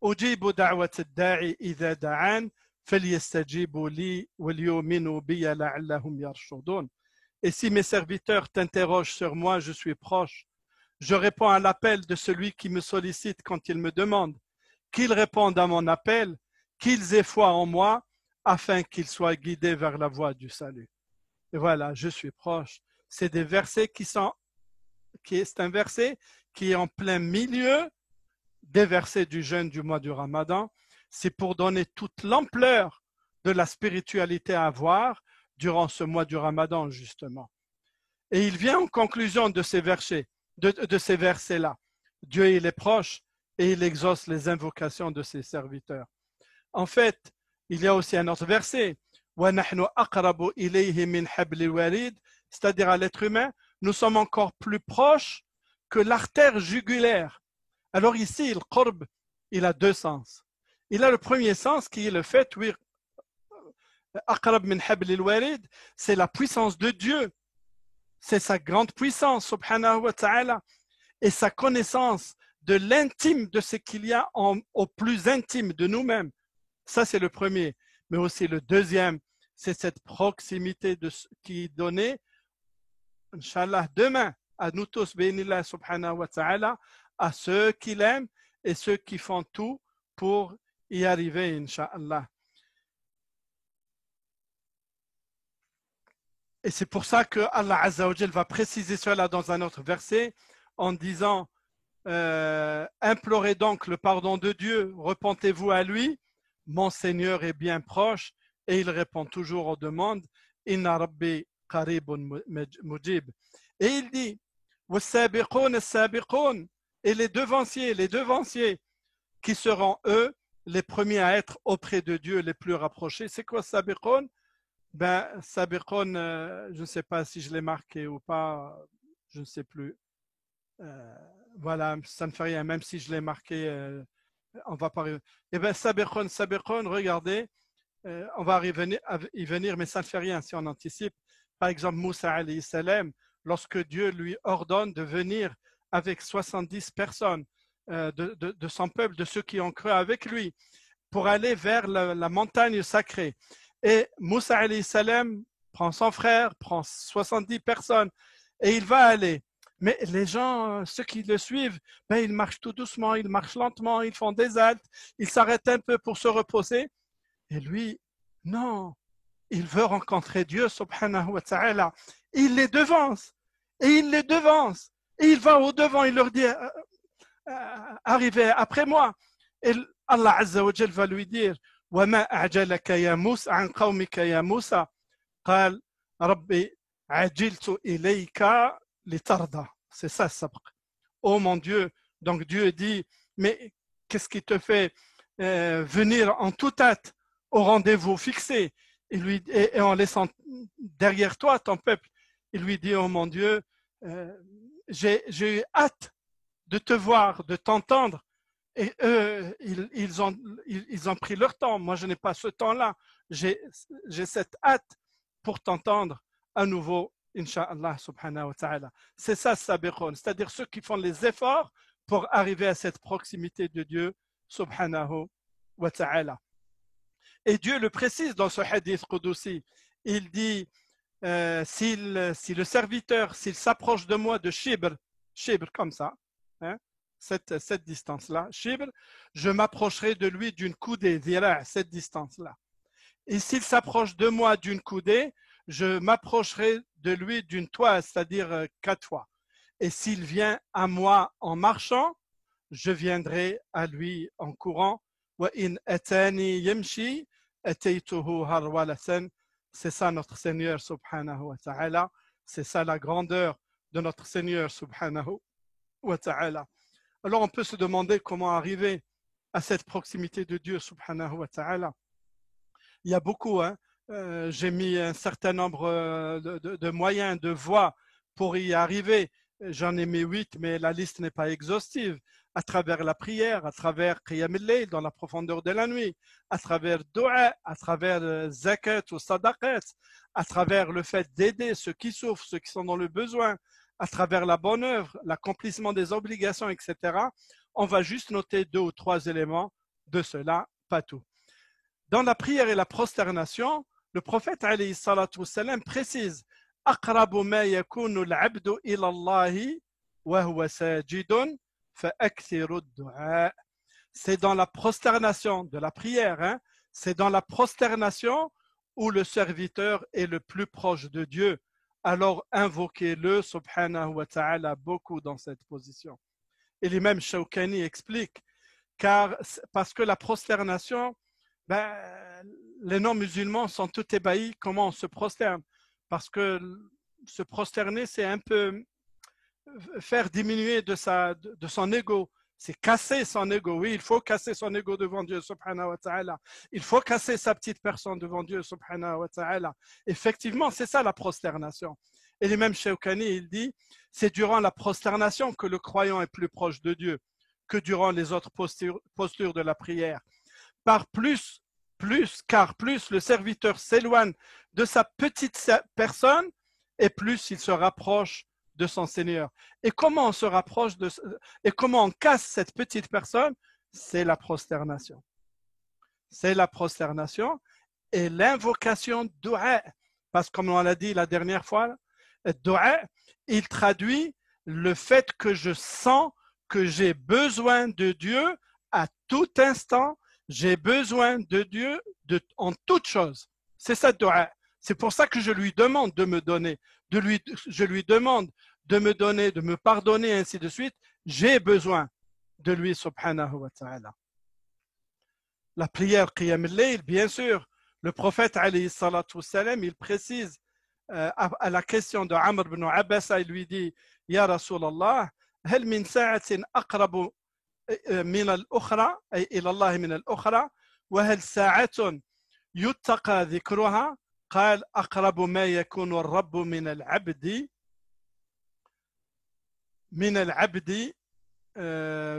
أُجِيبُ دَعْوَةَ الدَّاعِ إِذَا دَعَانِ فَلْيَسْتَجِيبُوا لِي وَلْيُؤْمِنُوا بِي لَعَلَّهُمْ يَرْشُدُونَ. Et si mes serviteurs t'interrogent sur moi, je suis proche. Je réponds à l'appel de celui qui me sollicite quand il me demande. Qu'ils répondent à mon appel, qu'ils aient foi en moi, afin qu'ils soient guidés vers la voie du salut. Et voilà, je suis proche. C'est des versets c'est un verset qui est en plein milieu des versets du jeûne du mois du Ramadan. C'est pour donner toute l'ampleur de la spiritualité à avoir durant ce mois du Ramadan, justement. Et il vient en conclusion de ces versets, de ces versets-là. Dieu, il est proche et il exauce les invocations de ses serviteurs. En fait, il y a aussi un autre verset. وَنَحْنُ أَقْرَبُ إِلَيْهِ مِنْ حَبْلِ الْوَرِيدِ, c'est-à-dire à l'être humain, nous sommes encore plus proches que l'artère jugulaire. Alors ici, le qurb, il a deux sens. Il a le premier sens qui est le fait, oui, أقرب من حبل الوريد, c'est la puissance de Dieu. C'est sa grande puissance, subhanahu wa ta'ala, et sa connaissance de l'intime de ce qu'il y a au plus intime de nous-mêmes. Ça, c'est le premier. Mais aussi le deuxième, c'est cette proximité qui est donnée, Inch'Allah, demain, à nous tous, bénillah subhanahu wa ta'ala, à ceux qui l'aiment et ceux qui font tout pour y arriver, Inch'Allah. Et c'est pour ça que Allah Azza wa Jal va préciser cela dans un autre verset en disant implorez donc le pardon de Dieu, repentez-vous à lui, mon Seigneur est bien proche, et il répond toujours aux demandes. Inna Rabbi qaribun mujib. Et il dit was-sabiqun as-sabiqun, et les devanciers qui seront eux les premiers à être auprès de Dieu, les plus rapprochés. C'est quoi sabiqun? Ben, sabiqun, je ne sais pas si je l'ai marqué ou pas, je ne sais plus. Voilà, ça ne fait rien, même si je l'ai marqué, on va pas. Eh bien, sabiqun, regardez, on va y venir, mais ça ne fait rien si on anticipe, par exemple Moussa alayhi salam, lorsque Dieu lui ordonne de venir avec 70 personnes de son peuple, de ceux qui ont cru avec lui, pour aller vers la montagne sacrée. Et Moussa alayhi salam prend son frère, prend 70 personnes et il va aller. Mais les gens, ceux qui le suivent, ben, ils marchent tout doucement, ils marchent lentement, ils font des haltes, ils s'arrêtent un peu pour se reposer. Et lui, non, il veut rencontrer Dieu, subhanahu wa ta'ala. Il les devance, et il les devance. Et il va au-devant, il leur dit, arrivez après moi. Et Allah Azza wa Jal va lui dire, وَمَا أَعْجَلَكَ يَا مُوسَى عَنْ قَوْمِكَ يَا مُوسَى قال ربي عجلت إليك لترضى. C'est ça, sabr. Oh mon Dieu. Donc Dieu dit, mais qu'est-ce qui te fait venir en toute hâte au rendez-vous fixé et en laissant derrière toi ton peuple? Il lui dit, oh mon Dieu, j'ai eu hâte de te voir, de t'entendre. Et eux, ils ont pris leur temps. Moi, je n'ai pas ce temps-là. J'ai cette hâte pour t'entendre à nouveau, Inch'Allah subhanahu wa ta'ala. C'est ça, sabiqun, c'est-à-dire ceux qui font les efforts pour arriver à cette proximité de Dieu, subhanahu wa ta'ala. Et Dieu le précise dans ce hadith qudsi. Il dit, si le serviteur, s'il s'approche de moi de shibr comme ça, hein, cette distance-là, shibr, je m'approcherai de lui d'une coudée, zira', cette distance-là. Et s'il s'approche de moi d'une coudée, je m'approcherai de lui d'une toise, c'est-à-dire 4 fois. Et s'il vient à moi en marchant, je viendrai à lui en courant. وَإِنْ أَتَانِي يَمْشِي أَتَيْتُهُ هَرْوَلَةً. C'est ça notre Seigneur subhanahu wa ta'ala. C'est ça la grandeur de notre Seigneur subhanahu wa ta'ala. Alors on peut se demander comment arriver à cette proximité de Dieu subhanahu wa ta'ala. Il y a beaucoup, hein. J'ai mis un certain nombre de moyens, de voies pour y arriver. J'en ai mis 8, mais la liste n'est pas exhaustive. À travers la prière, à travers Qiyam al-Layl, dans la profondeur de la nuit, à travers Dua, à travers Zakat ou Sadaqat, à travers le fait d'aider ceux qui souffrent, ceux qui sont dans le besoin, à travers la bonne œuvre, l'accomplissement des obligations, etc. On va juste noter 2 ou 3 éléments de cela, pas tout. Dans la prière et la prosternation, le prophète alayhi salatu wassalam précise أقرب ما يكون العبد إلى الله وهو ساجد فأكثر الدعاء. C'est dans la prosternation de la prière, hein? C'est dans la prosternation où le serviteur est le plus proche de Dieu. Alors invoquez-le subhanahu wa ta'ala beaucoup dans cette position. Et l'imam Shawkani explique, parce que la prosternation, les non-musulmans sont tout ébahis comment on se prosterne. Parce que se prosterner, c'est un peu faire diminuer de son ego. C'est casser son ego. Oui, il faut casser son ego devant Dieu, subhanahu wa ta'ala. Il faut casser sa petite personne devant Dieu, subhanahu wa ta'ala. Effectivement, c'est ça la prosternation. Et l'imam Shawkani, il dit, c'est durant la prosternation que le croyant est plus proche de Dieu que durant les autres postures de la prière. Car plus le serviteur s'éloigne de sa petite personne et plus il se rapproche de son Seigneur. Et comment on se rapproche et comment on casse cette petite personne? C'est la prosternation. C'est la prosternation et l'invocation dua. Parce que comme on l'a dit la dernière fois, dua, il traduit le fait que je sens que j'ai besoin de Dieu à tout instant. J'ai besoin de Dieu en toutes choses. C'est ça, dua. C'est pour ça que je lui demande de me donner. Je lui demande de me donner, de me pardonner, et ainsi de suite. J'ai besoin de lui, subhanahu wa ta'ala. La prière Qiyam al-Layl, bien sûr, le prophète, alayhi salatu wassalam, il précise à la question de Amr ibn Abbasa, il lui dit, Ya Rasulallah, hal min sa'atin aqrabu من الأخرى أي إلى الله من الأخرى وهل ساعة يتقى ذكرها قال أقرب ما يكون الرب من العبد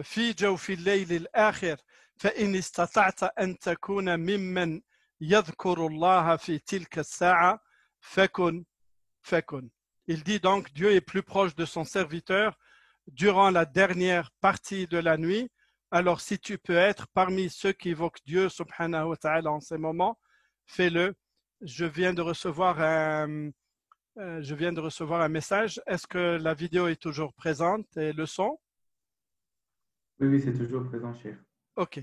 في جوف الليل الآخر فإن استطعت أن تكون ممن يذكر الله في تلك الساعة فكن fakun. Il dit donc, Dieu est plus proche de son serviteur durant la dernière partie de la nuit. Alors si tu peux être parmi ceux qui évoquent Dieu subhanahu wa ta'ala en ces moments, fais-le. Je viens de recevoir un message. Est-ce que la vidéo est toujours présente et le son? Oui, oui, c'est toujours présent, chef. Ok.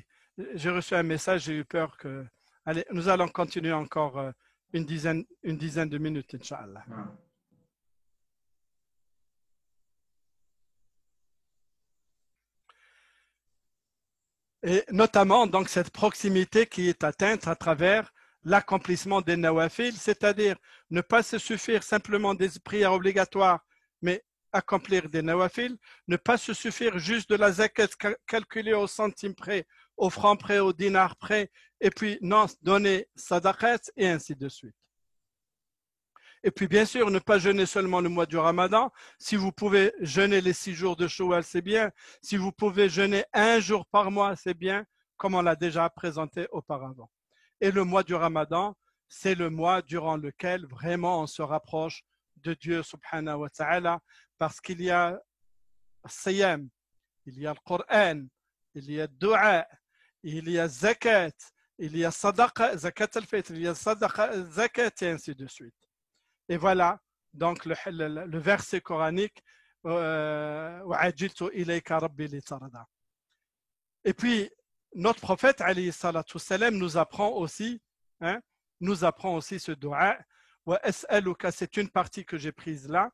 J'ai reçu un message, j'ai eu peur que... Allez, nous allons continuer encore une dizaine de minutes, Inch'Allah. Ah. Et notamment donc cette proximité qui est atteinte à travers l'accomplissement des nawafil, c'est-à-dire ne pas se suffire simplement des prières obligatoires, mais accomplir des nawafil, ne pas se suffire juste de la zakat calculée au centime près, au franc près, au dinar près, et puis non, donner sadaqat et ainsi de suite. Et puis bien sûr, ne pas jeûner seulement le mois du Ramadan. Si vous pouvez jeûner les 6 jours de Shawwal, c'est bien. Si vous pouvez jeûner un jour par mois, c'est bien, comme on l'a déjà présenté auparavant. Et le mois du Ramadan, c'est le mois durant lequel vraiment on se rapproche de Dieu subhanahu wa ta'ala, parce qu'il y a siyam, il y a le Coran, il y a dua, il y a zakat, il y a sadaqa, zakat al-fitr, il y a sadaqa, zakat et ainsi de suite. Et voilà donc le verset coranique et puis notre prophète alayhi salatu salam nous apprend aussi ce dua. C'est une partie que j'ai prise là.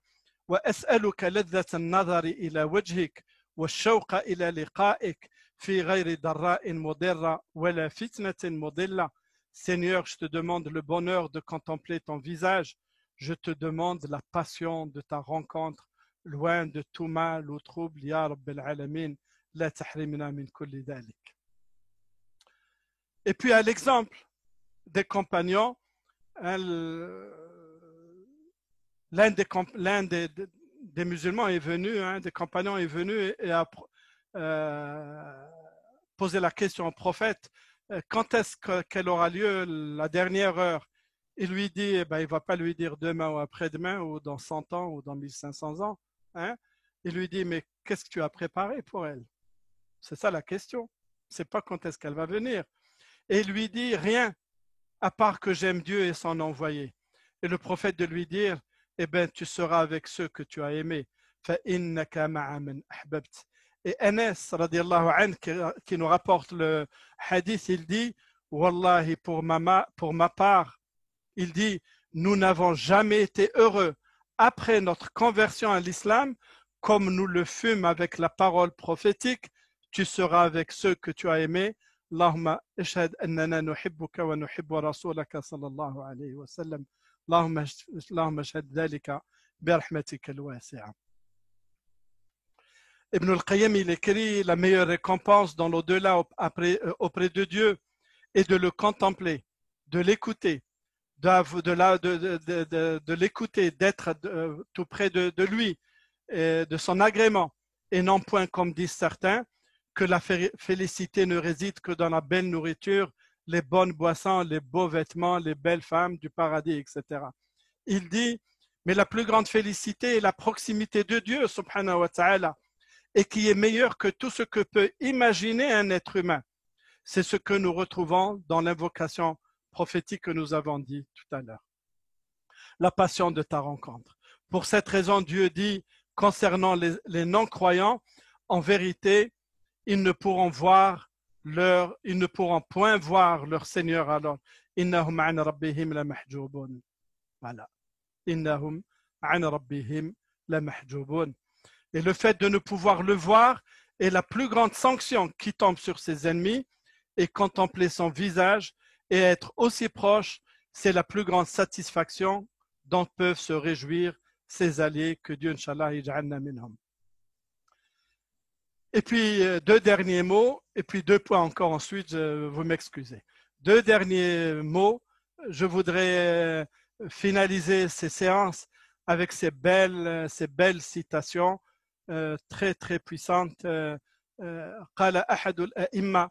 وأسألك لذة النظر إلى وجهك والشوق إلى لقائك في غير ضراء مضرة ولا فتنة مضلة. Seigneur, je te demande le bonheur de contempler ton visage. Je te demande la passion de ta rencontre, loin de tout mal ou trouble. Ya Rabbil Alamin, la tahrimna min kulli dhalik. Et puis à l'exemple des compagnons, l'un des musulmans est venu, des compagnons est venu et a posé la question au prophète, quand est-ce qu'elle aura lieu la dernière heure? Il lui dit, il ne va pas lui dire demain ou après-demain ou dans 100 ans ou dans 1500 ans. Il lui dit, mais qu'est-ce que tu as préparé pour elle? C'est ça la question. C'est pas quand est-ce qu'elle va venir. Et il lui dit, rien, à part que j'aime Dieu et son envoyé. Et le prophète de lui dire, tu seras avec ceux que tu as aimés. Et Anas, radiallahu anhu, qui nous rapporte le hadith, il dit, Wallahi, pour ma part, il dit, nous n'avons jamais été heureux après notre conversion à l'islam, comme nous le fûmes avec la parole prophétique, tu seras avec ceux que tu as aimés. Allahumma ishhad annana nuhibbuka wa nuhibbu rasulaka sallallahu alayhi wa sallam. Allahumma ishhad dhalika bi rahmatika al-wasi'a. Ibn al-Qayyim, il écrit la meilleure récompense dans l'au-delà auprès de Dieu est de le contempler, de l'écouter, de l'écouter, d'être tout près de lui, de son agrément, et non point, comme disent certains, que la félicité ne réside que dans la belle nourriture, les bonnes boissons, les beaux vêtements, les belles femmes du paradis, etc. Il dit, mais la plus grande félicité est la proximité de Dieu, subhanahu wa ta'ala, et qui est meilleur que tout ce que peut imaginer un être humain. C'est ce que nous retrouvons dans l'invocation prophétique que nous avons dit tout à l'heure. La passion de ta rencontre. Pour cette raison, Dieu dit concernant les non-croyants, en vérité, ils ne pourront point voir leur Seigneur alors. Innahum an rabbihim la mahjubun. Voilà. Innahum an rabbihim la mahjubun. Et le fait de ne pouvoir le voir est la plus grande sanction qui tombe sur ses ennemis, et contempler son visage et être aussi proche, c'est la plus grande satisfaction dont peuvent se réjouir ses alliés, que Dieu, Inch'Allah, yaj'alna minhum. Et puis, 2 derniers mots, et puis 2 points encore ensuite, vous m'excusez. 2 derniers mots, je voudrais finaliser ces séances avec ces belles citations très très puissantes. قال أحد الأئمة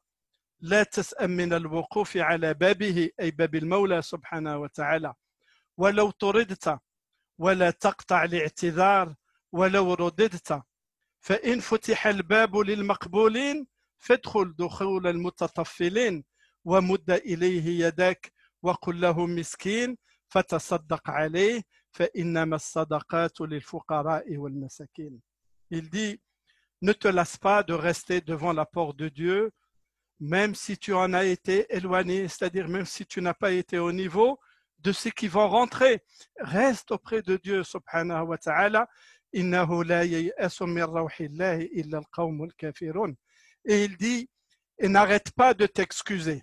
لا تسأم من الوقوف على بابه أي باب المولى سبحانه وتعالى ولو طردت ولا تقطع الاعتذار ولو رددت فإن فتح الباب للمقبولين فادخل دخول المتطفلين ومد إليه يدك وقل له مسكين فتصدق عليه فإنما الصدقات للفقراء والمساكين. Il dit, ne te lasse pas de rester devant la porte de Dieu, même si tu en as été éloigné, c'est-à-dire même si tu n'as pas été au niveau de ceux qui vont rentrer. Reste auprès de Dieu, subhanahu wa ta'ala. إنه لا ييأس من روح الله إلا القوم الكافرون. Et il dit, et n'arrête pas de t'excuser,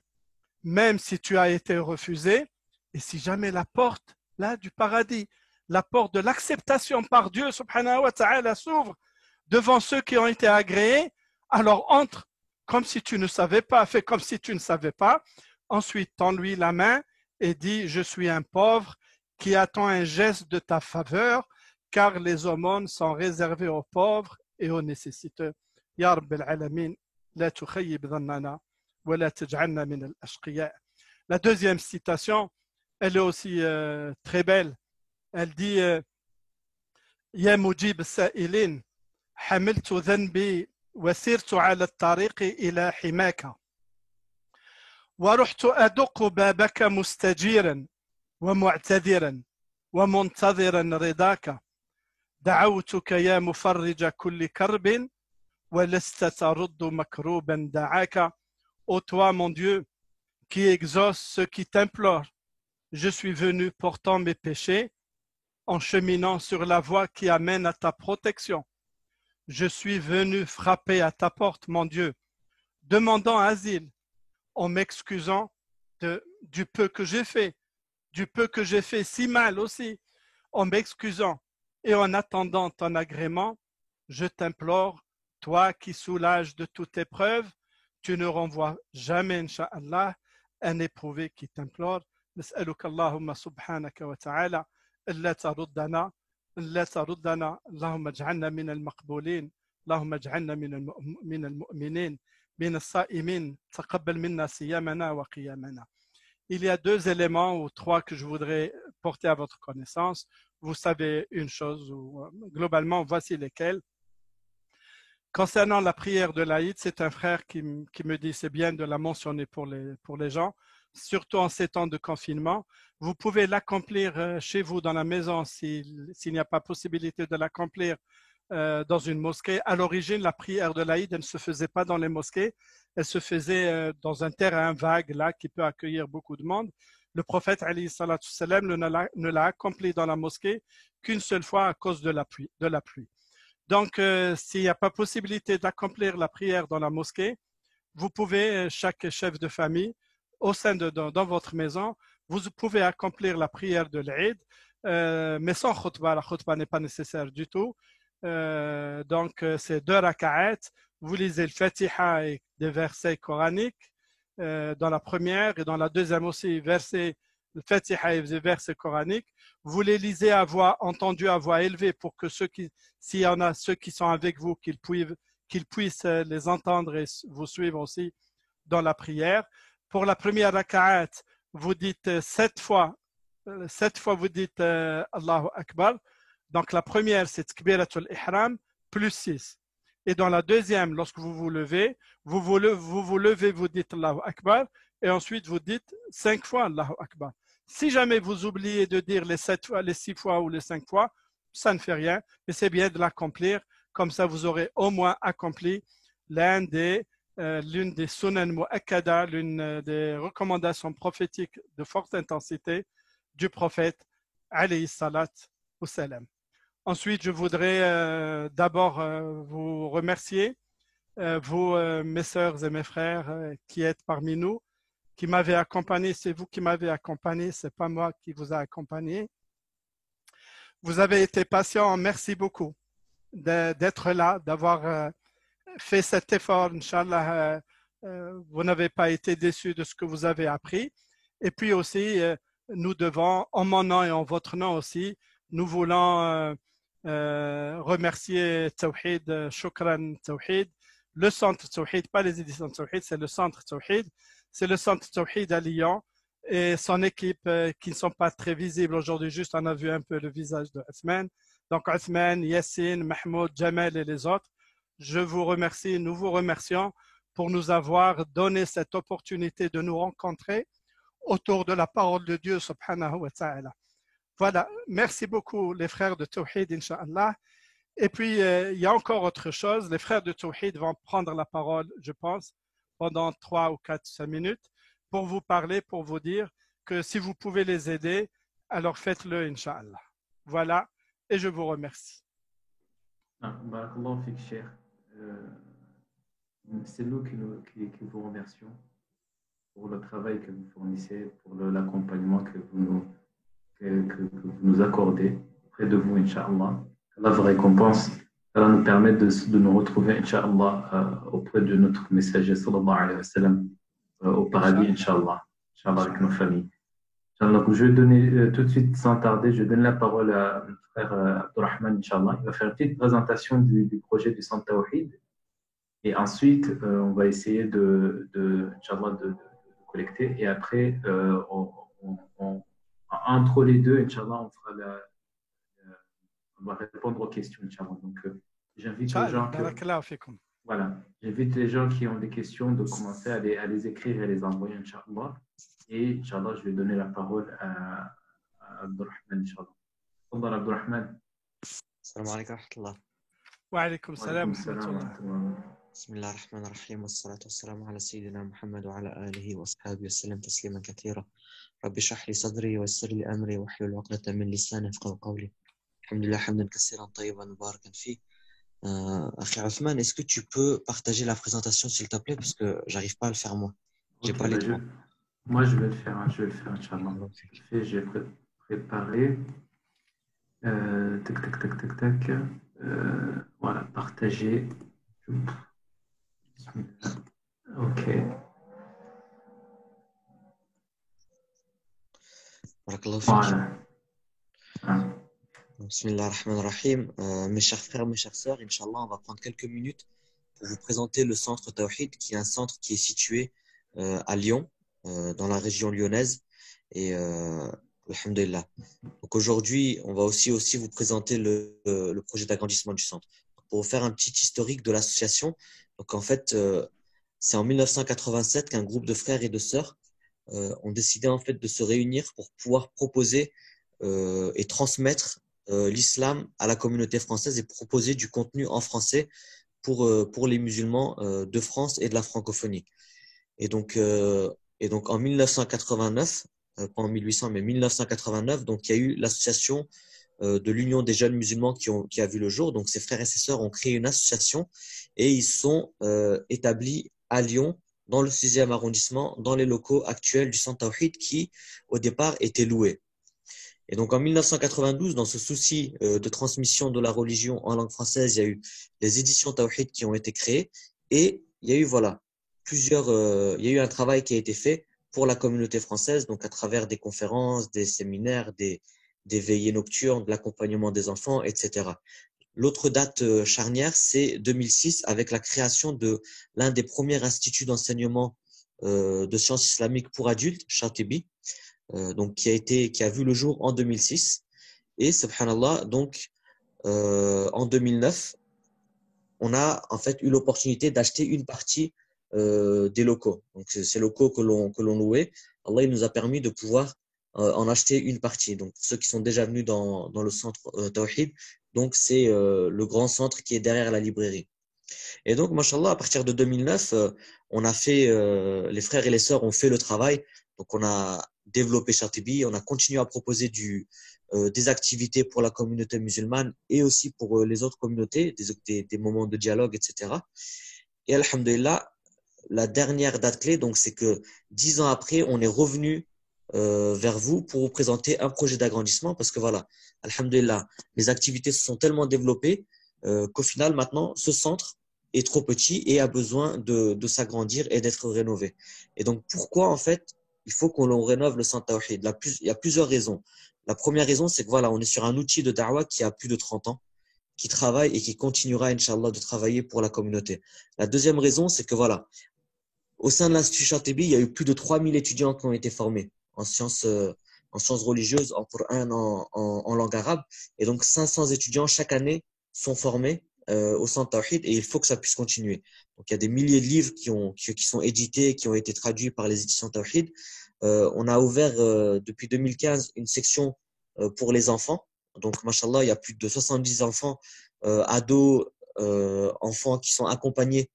même si tu as été refusé, et si jamais la porte là du paradis, la porte de l'acceptation par Dieu, subhanahu wa ta'ala, s'ouvre devant ceux qui ont été agréés, alors entre comme si tu ne savais pas, fais comme si tu ne savais pas, ensuite tends-lui la main et dis, je suis un pauvre qui attend un geste de ta faveur, car les aumônes sont réservées aux pauvres et aux nécessiteux. Ya Rabbil Alamin, la tukhayyib dhannana, wa la taj'alna min al-ashqiya. La deuxième citation, elle est aussi très belle. Elle dit, Ya mujib as-sa'ilin, hamiltu dhanbi وسرت على الطريق إلى حماك ورحت أدق بابك مستجيرا ومعتذرا ومنتظرا رضاك دعوتك يا مفرج كل كرب ولست ترد مكروبا دعاك. Ô toi mon Dieu qui exauce ceux qui t'implorent, je suis venu portant mes péchés en cheminant sur la voie qui amène à ta protection. Je suis venu frapper à ta porte, mon Dieu, demandant asile, en m'excusant du peu que j'ai fait, si mal aussi, en m'excusant et en attendant ton agrément, je t'implore, toi qui soulages de toute épreuve, tu ne renvoies jamais, Inch'Allah, un éprouvé qui t'implore. نسألك اللهم سبحانك وتعالى ألا تردنا لا تردنا اللهم اجعلنا من المقبولين اللهم اجعلنا من المؤمنين من الصائمين تقبل منا صيامنا وقيامنا. Il y a deux éléments ou trois que je voudrais porter à votre connaissance. Vous savez une chose, ou globalement, voici lesquels. Concernant la prière de l'Aïd, c'est un frère qui me dit c'est bien de la mentionner pour les gens, surtout en ces temps de confinement. Vous pouvez l'accomplir chez vous dans la maison s'il n'y a pas possibilité de l'accomplir dans une mosquée. À l'origine, la prière de l'Aïd, elle ne se faisait pas dans les mosquées, elle se faisait dans un terrain vague là qui peut accueillir beaucoup de monde. Le prophète alayhi salatu salam ne l'a accompli dans la mosquée qu'une seule fois à cause de la pluie. Donc, s'il n'y a pas possibilité d'accomplir la prière dans la mosquée, vous pouvez, chaque chef de famille, au sein dans votre maison, vous pouvez accomplir la prière de l'Eid, mais sans khutbah. La khutbah n'est pas nécessaire du tout. Donc, c'est 2 raka'at. Vous lisez le Fatiha et des versets coraniques dans la première et dans la deuxième aussi, le Fatiha et des versets coraniques. Vous les lisez à voix entendue, à voix élevée pour que s'il y en a ceux qui sont avec vous, qu'ils puissent les entendre et vous suivre aussi dans la prière. Pour la première raka'at, vous dites 7 fois vous dites Allahu Akbar. Donc la première, c'est Takbiratul Ihram plus 6. Et dans la deuxième, lorsque vous vous levez, vous levez, vous dites Allahu Akbar, et ensuite vous dites 5 fois Allahu Akbar. Si jamais vous oubliez de dire les 7 fois, les 6 fois ou les 5 fois, ça ne fait rien, mais c'est bien de l'accomplir. Comme ça, vous aurez au moins accompli l'une des sunan mu'akkada, l'une des recommandations prophétiques de forte intensité du prophète alayhi salat wa salam. Ensuite, je voudrais d'abord vous remercier, vous, mes sœurs et mes frères qui êtes parmi nous, qui m'avez accompagné. C'est vous qui m'avez accompagné, c'est pas moi qui vous a accompagné. Vous avez été patients, merci beaucoup d'être là, d'avoir fait cet effort. Inch'Allah, vous n'avez pas été déçus de ce que vous avez appris. Et puis aussi, nous devons, en mon nom et en votre nom aussi, nous voulons remercier Tawhid, Shukran Tawhid, le centre Tawhid, pas les éditions Tawhid, c'est le centre Tawhid. C'est le centre Tawhid à Lyon et son équipe qui ne sont pas très visibles aujourd'hui. Juste, on a vu un peu le visage de Othman. Donc, Othman, Yassine, Mahmoud, Jamal et les autres, je vous remercie, nous vous remercions pour nous avoir donné cette opportunité de nous rencontrer autour de la parole de Dieu, subhanahu wa ta'ala. Voilà, merci beaucoup les frères de Tawhid, Inch'Allah. Et puis, il y a encore autre chose. Les frères de Tawhid vont prendre la parole, je pense, pendant 3 ou 4, 5 minutes pour vous parler, pour vous dire que si vous pouvez les aider, alors faites-le, Inch'Allah. Voilà, et je vous remercie. Barakallahu fik, Cheikh. C'est nous qui vous remercions pour le travail que vous fournissez, pour l'accompagnement que vous nous accordez auprès de vous, Inch'Allah. Allah vous récompense. Allah nous permet de nous retrouver, Inch'Allah, auprès de notre messager, sallallahu alayhi wa sallam, au paradis, Inch'Allah, avec nos familles. Donc, je vais donner tout de suite, sans tarder, je donne la parole à mon frère Abdurrahman, Inch'Allah. Il va faire une petite présentation du projet du Centre Tawhid. Et ensuite, on va essayer Inch'Allah, de collecter. Et après, entre les deux, Inch'Allah, on va répondre aux questions, Inch'Allah. Donc, j'invite les gens j'invite les gens qui ont des questions de commencer à les écrire et les envoyer, Inch'Allah. Et Inch'Allah, je vais donner la parole à Abdurrahman, Inch'Allah. Bonjour Abdurrahman. Salam alaikum wa rahmatullah. Wa alaikum salam wa rahmatullah. Bismillah ar-Rahman ar-Rahim. Wassalatu wassalamu ala Sayyidina Muhammad wa ala alihi wa ashabihi wa sallam tasliman kathira. Rabbi shrah li sadri wa yassir li amri wa hlul 'uqdatan min lisani yafqahu qawli. Alhamdulillah hamdan katsiran tayyiban mubarakan fi. Akhi Othman, est-ce que tu peux partager la présentation s'il te plaît parce que j'arrive pas à le faire moi. J'ai pas les droits. Moi, je vais le faire, Inch'Allah. J'ai préparé. Tac. Voilà, partager. Ok. Voilà. Bismillah ar-Rahman ar-Rahim. Mes chers frères, mes chères sœurs, Inch'Allah, on va prendre quelques minutes pour vous présenter le centre Tawhid, qui est un centre qui est situé à Lyon, dans la région lyonnaise. Et alhamdulillah. Donc aujourd'hui, on va aussi vous présenter le projet d'agrandissement du centre. Pour vous faire un petit historique de l'association, donc en fait, c'est en 1987 qu'un groupe de frères et de sœurs ont décidé en fait de se réunir pour pouvoir proposer et transmettre l'islam à la communauté française et proposer du contenu en français pour les musulmans de France et de la francophonie. Et donc en 1989, pas en 1800, mais 1989, donc il y a eu l'association de l'Union des jeunes musulmans qui a vu le jour. Donc ces frères et ces sœurs ont créé une association et ils sont établis à Lyon, dans le 6e arrondissement, dans les locaux actuels du Centre Tawhid qui, au départ, étaient loués. Et donc en 1992, dans ce souci de transmission de la religion en langue française, il y a eu les éditions Tawhid qui ont été créées et il y a eu il y a eu un travail qui a été fait pour la communauté française, donc à travers des conférences, des séminaires, des veillées nocturnes, de l'accompagnement des enfants, etc. L'autre date charnière, c'est 2006, avec la création de l'un des premiers instituts d'enseignement de sciences islamiques pour adultes, Chatibi, donc qui a vu le jour en 2006. Et subhanallah, donc en 2009, on a en fait eu l'opportunité d'acheter une partie des locaux. Donc ces locaux que l'on louait, Allah il nous a permis de pouvoir en acheter une partie. Donc pour ceux qui sont déjà venus dans le centre Tawhid, donc c'est le grand centre qui est derrière la librairie. Et donc, mashallah, à partir de 2009, on a fait, les frères et les sœurs ont fait le travail. Donc, on a développé Chatibi, on a continué à proposer des activités pour la communauté musulmane et aussi pour les autres communautés, des moments de dialogue, etc. Et alhamdulillah, la dernière date clé, donc, c'est que 10 ans après, on est revenu vers vous pour vous présenter un projet d'agrandissement parce que voilà, alhamdulillah, les activités se sont tellement développées qu'au final, maintenant, ce centre est trop petit et a besoin de s'agrandir et d'être rénové. Et donc, pourquoi, en fait, il faut qu'on rénove le centre Tawhid? Il y a plusieurs raisons. La première raison, c'est que voilà, on est sur un outil de da'wah qui a plus de 30 ans, qui travaille et qui continuera, Inch'Allah, de travailler pour la communauté. La deuxième raison, c'est que voilà, au sein de l'Institut Chatibi, il y a eu plus de 3000 étudiants qui ont été formés en sciences religieuses, en Coran, en langue arabe. Et donc, 500 étudiants chaque année sont formés au centre Tawhid et il faut que ça puisse continuer. Donc, il y a des milliers de livres qui sont édités, qui ont été traduits par les éditions Tawhid. On a ouvert depuis 2015 une section pour les enfants. Donc, mashallah, il y a plus de 70 enfants, ados, enfants qui sont accompagnés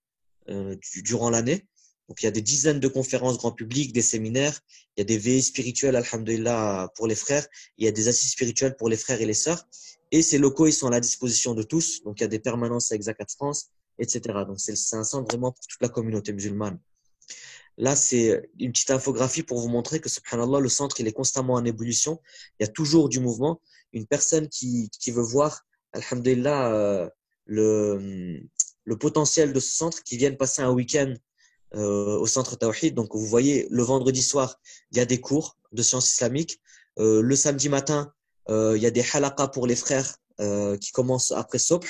durant l'année. Donc, il y a des dizaines de conférences grand public, des séminaires, il y a des veillées spirituelles, alhamdulillah, pour les frères, il y a des assises spirituelles pour les frères et les sœurs. Et ces locaux, ils sont à la disposition de tous. Donc, il y a des permanences avec Zakat France, etc. Donc, c'est un centre vraiment pour toute la communauté musulmane. Là, c'est une petite infographie pour vous montrer que, subhanallah, le centre, il est constamment en ébullition. Il y a toujours du mouvement. Une personne qui veut voir, alhamdulillah, le potentiel de ce centre, qui vienne passer un week-end au centre Tawhid. Donc, vous voyez, le vendredi soir, il y a des cours de sciences islamiques. Le samedi matin, il y a des halaqas pour les frères qui commencent après Sobh.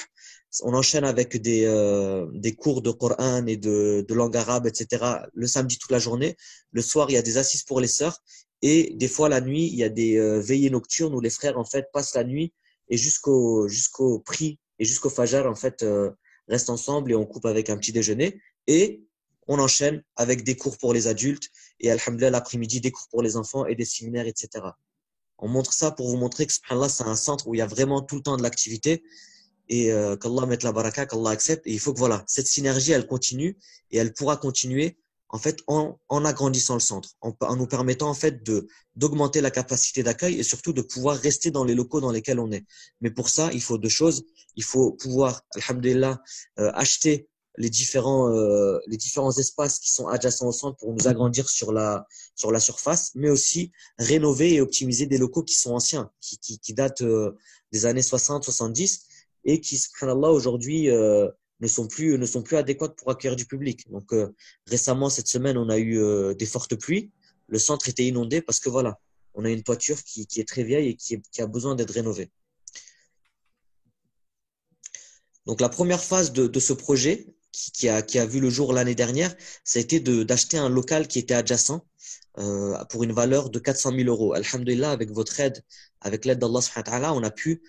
On enchaîne avec des cours de Coran et de langue arabe, etc. le samedi toute la journée. Le soir, il y a des assises pour les sœurs. Et des fois, la nuit, il y a des veillées nocturnes où les frères, en fait, passent la nuit et jusqu'au prix et jusqu'au Fajr, en fait, restent ensemble et on coupe avec un petit déjeuner. Et on enchaîne avec des cours pour les adultes et, alhamdoulilah, l'après-midi, des cours pour les enfants et des séminaires, etc. On montre ça pour vous montrer que, subhanallah, c'est un centre où il y a vraiment tout le temps de l'activité et qu'Allah mette la baraka, qu'Allah accepte. Et il faut que, voilà, cette synergie, elle continue et elle pourra continuer, en fait, en agrandissant le centre, en nous permettant, en fait, d'augmenter la capacité d'accueil et surtout de pouvoir rester dans les locaux dans lesquels on est. Mais pour ça, il faut deux choses. Il faut pouvoir, alhamdulillah, acheter les différents espaces qui sont adjacents au centre pour nous agrandir sur la surface, mais aussi rénover et optimiser des locaux qui sont anciens, qui datent des années 60, 70 et qui, subhanallah, aujourd'hui ne sont plus adéquates pour accueillir du public. Donc récemment, cette semaine, on a eu des fortes pluies. Le centre était inondé parce que voilà, on a une toiture qui est très vieille et qui a besoin d'être rénovée. Donc la première phase de ce projet qui a vu le jour l'année dernière, ça a été d'acheter un local qui était adjacent pour une valeur de 400 000 euros. Alhamdulillah, avec votre aide, avec l'aide d'Allah subhanahu wa ta'ala, on a pu